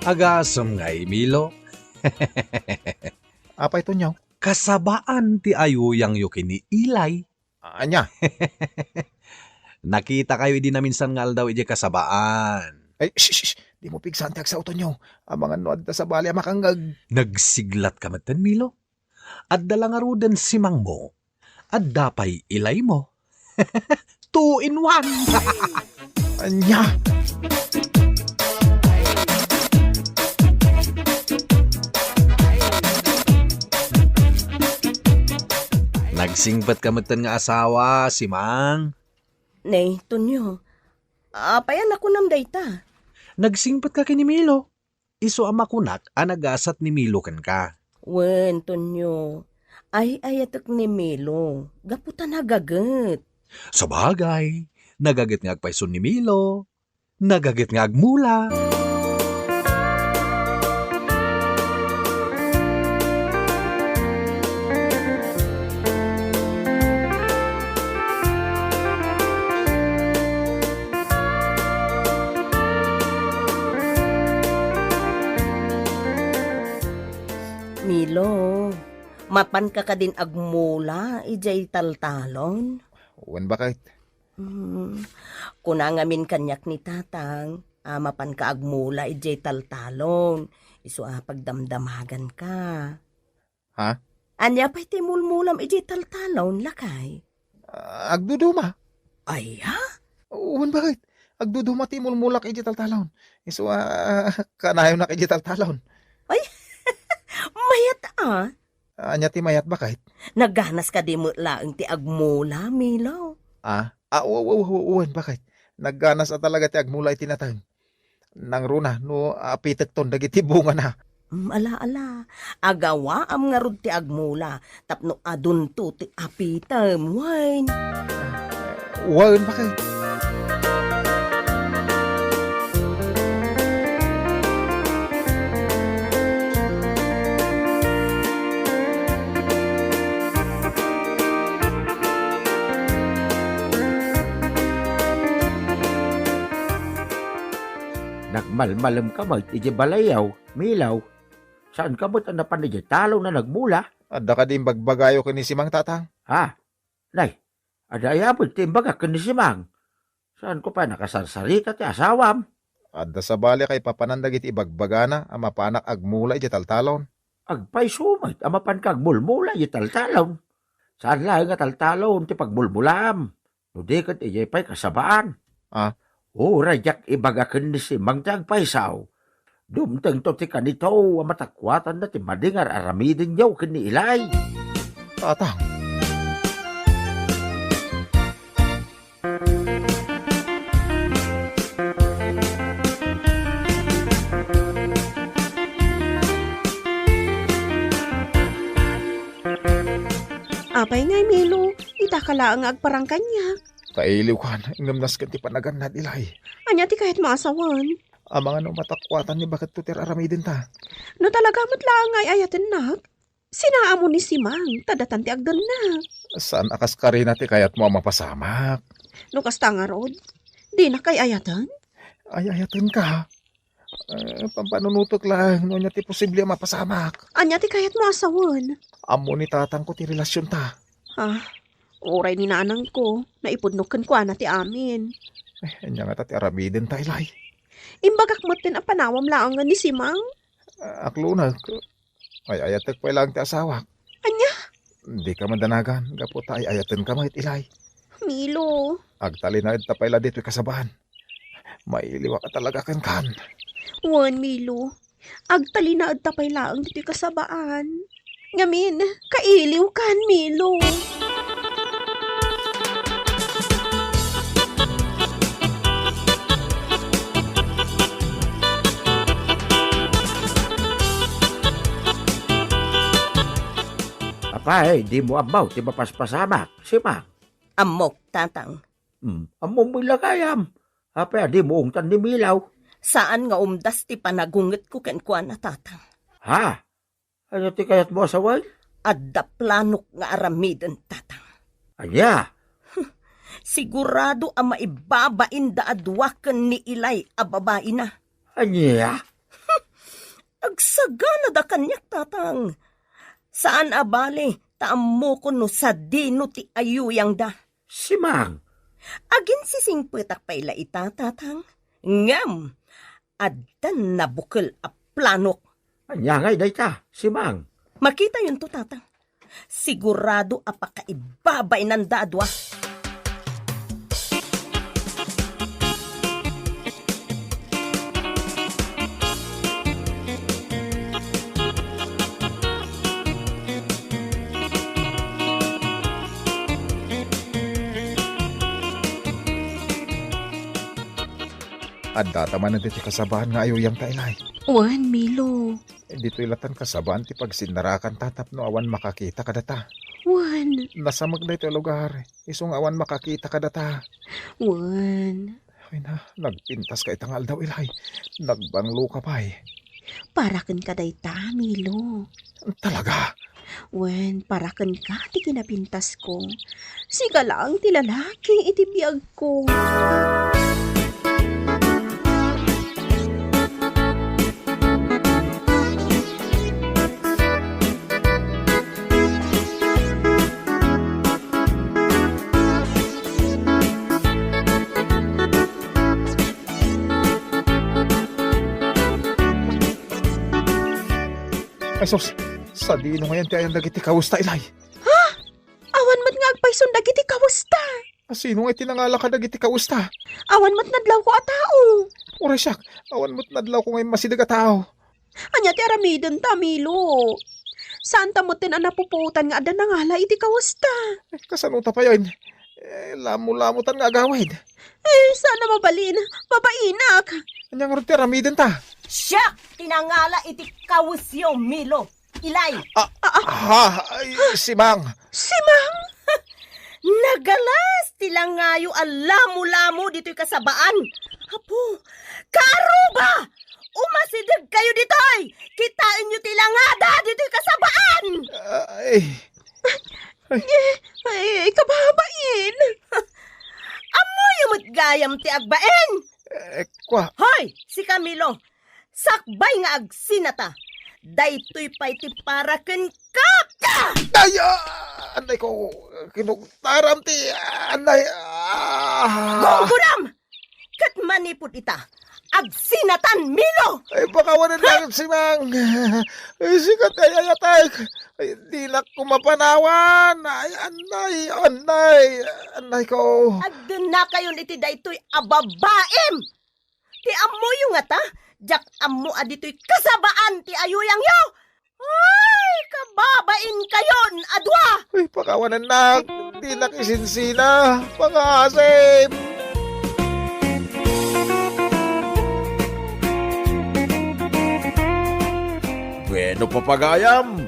Agasam nga Milo. Apa ito nyaw? Kasabaan ti ayuyang yukin ni Ilay. Anya? Nakita kayo di na minsan nga daw ije kasabaan. Ay, shh. Di mo pigsan ti sa uto nyaw. Amangan no adda sa bali makangag. Nagsiglat ka matan Milo. At dalang aruden si Mang mo. At dapay Ilay mo. 2 in 1. Anya? Nagsingbat ka matan nga asawa, si Mang. Nay, Tonyo. Apayan ako nam dayta. Nagsingbat ka kini Milo. Iso ang makunak ang nagasat ni Milo kan ka. Wen, Tonyo. Ay ayatak ni Milo. Gaputan nagagat. Sa bagay, nagagat nga agpaisun ni Milo. Nagagat nga agmula. Milo, mapan ka din agmula, ijay taltalon. Wan bakit? Kunangamin kanyak ni tatang, mapan ka agmula, ijay taltalon. Iso pagdamdamagan ka. Ha? Anya pa'y timulmulam, ijay taltalon, lakay. Agduduma. Ay, ha? Wan bakit? Agduduma ti mulmulak ijay taltalon. Iso kanayon na ijay taltalon. Ay, mayat Anya ti mayat bakit? Nagganas ka di mo laang ti agmula, Milo. Uwan, bakit? Nagganas talaga ti agmula itinatang. Nang runa, no apitek ton dagiti bunga na. Ala. Agawa am nga rod ti agmula. Tapno adun to ti apitam, wine. Uwan, bakit? Nagmalmalam ka mo, iti balayaw, Milaw. Saan ka mo't ang napan iti talo na nagmula? Adda ka din bagbagayo kini si Mang Tatang. Ha? Nay, ada ayabot timbaga kini si Mang. Saan ko pa nakasarsarita ti asawam? Adda sa bali kay papanandag iti bagbagana ang mapanak agmula iti taltalon. Agpay sumait, amapan kag mulmula iti taltalon. Saan lang nga taltalon ti pagbulmulam? Nudikat iti pa'y kasabaan. Rajak ibagakan ni si Mang Tang Paisaw. Dumteng to ti kanito, matakwatan na ti madingar aramidin yaw kini Ilay. Tatang. Apay ngay, Milo. Itakala ang agparang kanya. Kailiw ka na, ingamnas ka ti panagan na Ilay. Anya ti kahit maasawan. Ang mga no matakwatan ni bakit tutir aramidin ta. No talaga mo't lang ay ayatin nak. Sinaamo ni si Mang, tadatan ti agdan na. Saan akas ka rin natin kayat mo mapasamak? No kasta nga rod, di na kay ayatan? Ay, ayatan ka. Pampanunutok lang, no niya ti posible mapasamak. Anya ti kahit mo asawan. Amo ni tatang ko ti relasyon ta. Oray ni nanang ko, naipudnukan ko na ti amin. Anya nga ti aramidin ta Ilay. Imbagak mo tin ang panawam laangan ni si Mang. Aklunag. Ay, ayatek pa lang ti asawak. Anya? Di ka mandanagan, gaputa ay ayatan ka mahit ilay. Milo. Agtalinaid tapay la dito'y kasabahan. Mailiwa ka talaga kan. Wan, Milo. Agtalinaad tapay laang dito'y kasabaan. Ngamin, kailiw kan, Milo. Apay, di mo amaw, ti mapaspasamak. Simang. Amok, tatang. Among mo ilagayam. Apay, di mo ungtan ni Milaw. Saan nga umdas ti panagunget ko kenkwan na tatang? Ha? Ano ti kayat mo asaway? Adda planok nga aramiden, tatang. Anya? Sigurado ang maibabain da adwakan ni Ilay a babae na. Anya? Agsagana da kanyak, tatang. Saan abali, taammo ko no sa dino ti ayuyang da. Simang. Agin sisingpetak pa ila ita, tatang. Ngam, addan na bukal a planok. Anya ngay day ta, Simang. Makita yun to, tatang. Sigurado apakaibabay ng dadwa. Adda taman na dito'y kasabahan nga ayuyang tailay. Wan, Milo. Dito'y latan kasabahan ti pagsinarakan tatap no awan makakita kadata. Wan. Nasamag na ito lugar. Isong awan makakita kadata. Wan. Ay na, nagpintas ka itangal daw ilay. Nagbanglo ka pa eh. Parakan ka day ta, Milo. Talaga? Wan, parakan ka ti kinapintas ko. Siga lang ti lalaki iti biyag ko. Ay sos, sa dino ngayon ti ayang dagiti kawusta ilay. Ha? Awan mat nga agpayson dagiti kawusta. Sino nga tinangala ka dagiti kawusta? Awan mat nadlaw ko a tao. Oray siyak, awan mo't nadlaw ko ngayon masidag a tao. Anya ti aramiden ta, Milo. Saan ta mo tin napuputan nga ada nangala iti kawusta? Kasanuta pa yun. Lamo-lamutan nga agawid. Sana mabalin, mabainak. Anyang ron ti aramiden ta. Siya! Tinangala iti kawusyo, Milo. Ilay. Ay, Simang. Simang? Nagalas tilangayo alamo-lamo dito'y kasabaan. Apo, karuba! Umasidag kayo dito'y! Kitain nyo tilangada dito'y kasabaan! Ay, kababain! Amoy umot gayam ti agbaen! Kwa? Hoy, si Camilo! Sakbay nga agsinata! Daytoy pa'y ti paraken kapta! Ay, anay ko, kinugtaram ti, anay, Gungguram! Kat manipot ita, agsinatan, Milo! Ay, baka wala lang, Simang. Ay, sikat ay ayatay. Ay, di na kumapanawan. Ay, anay ko. Agdun na kayon iti daytoy ababaim! Ti ammo yung ata, jak ammo adito'y kasabaan ti ayuyang yo! Ay, kababain kayon, adwa! Ay, pakawanan na, di nakisinsina, pangasim! Bueno papagayam,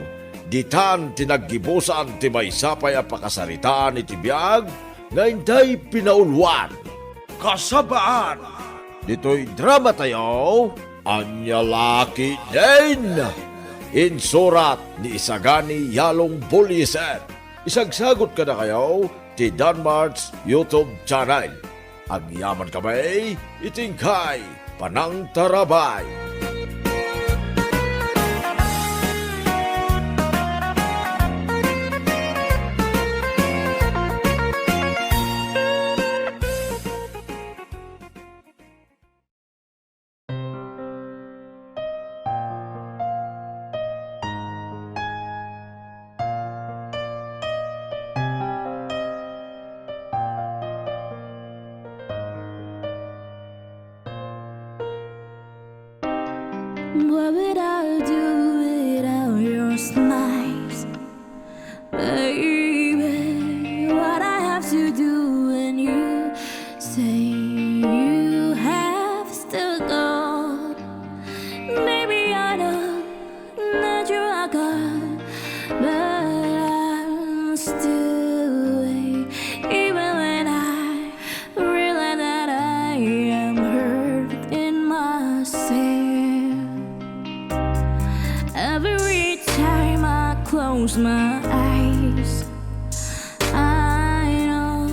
ditan tinaggibusan ti may sapay a pakasaritaan iti biyag, nga inday pinaunwan. Kasabaan! Dito'y drama tayo, Anyalaki din! Insurat ni Isagani Yalong Buliser. Isagsagot ka na kayo ti Danmart's YouTube channel. Agyaman kamay, itingkay, panang tarabay. What would I do without your smiles? Baby, what I have to do when you say you have to go. Maybe I know that you are gone, but I'm still wait. Even when I realize that I am hurt in myself. Every time I close my eyes, I know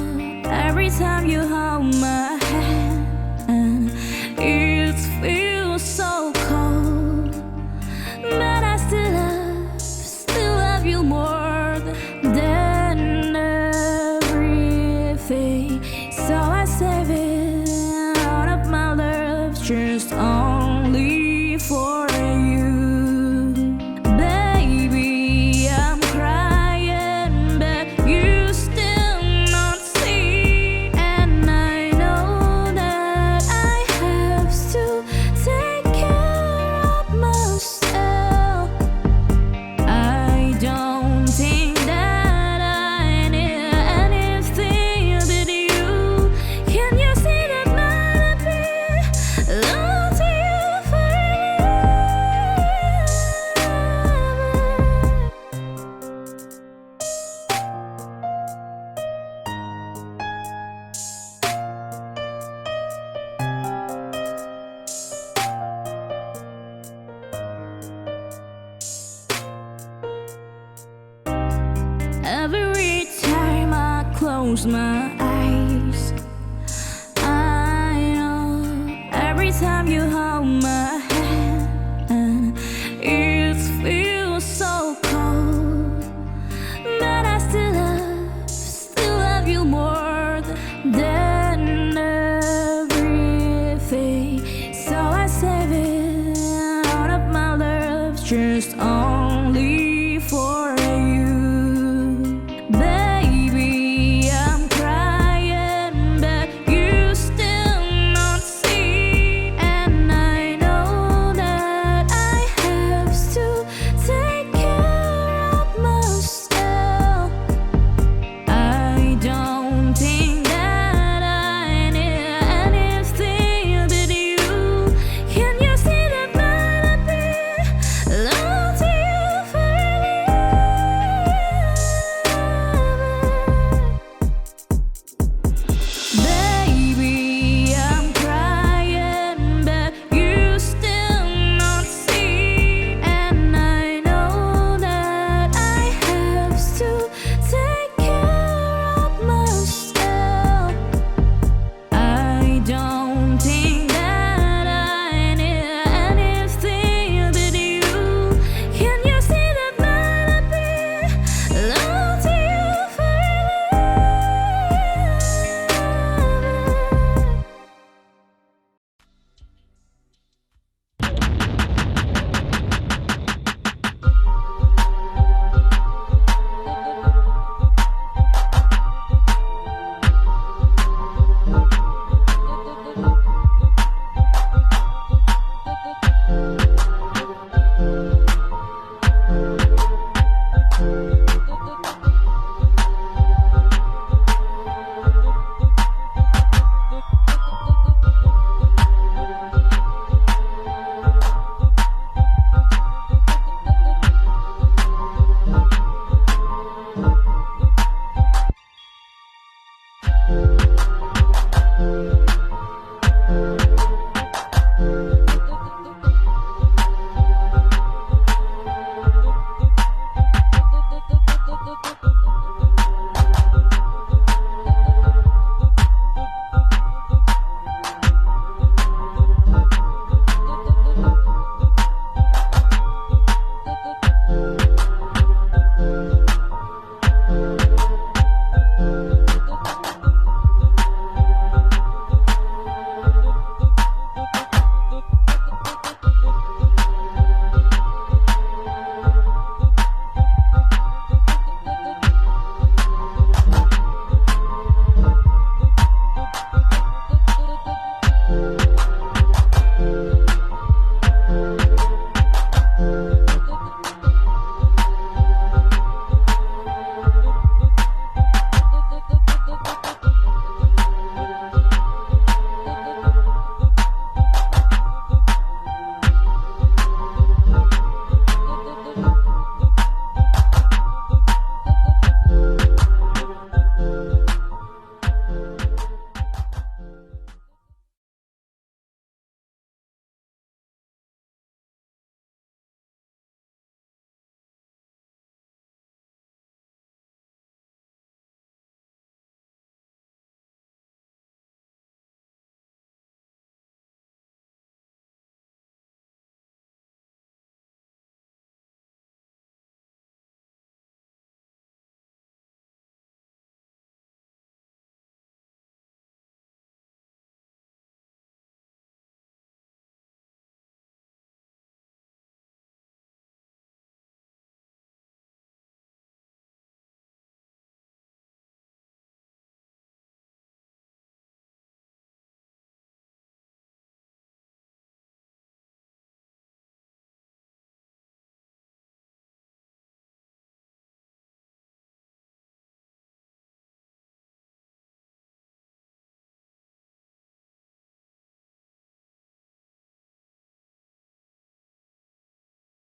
every time you hold my hand, it feels so cold. But I still love you more than everything. So I save it out of my love, just only for you. Baby, I'm crying, but you still not see. And I know that I have to take care of myself. I don't think that I need anything but you. Can you see that I'll be loyal to you forever? Every time I close my eyes, I know every time you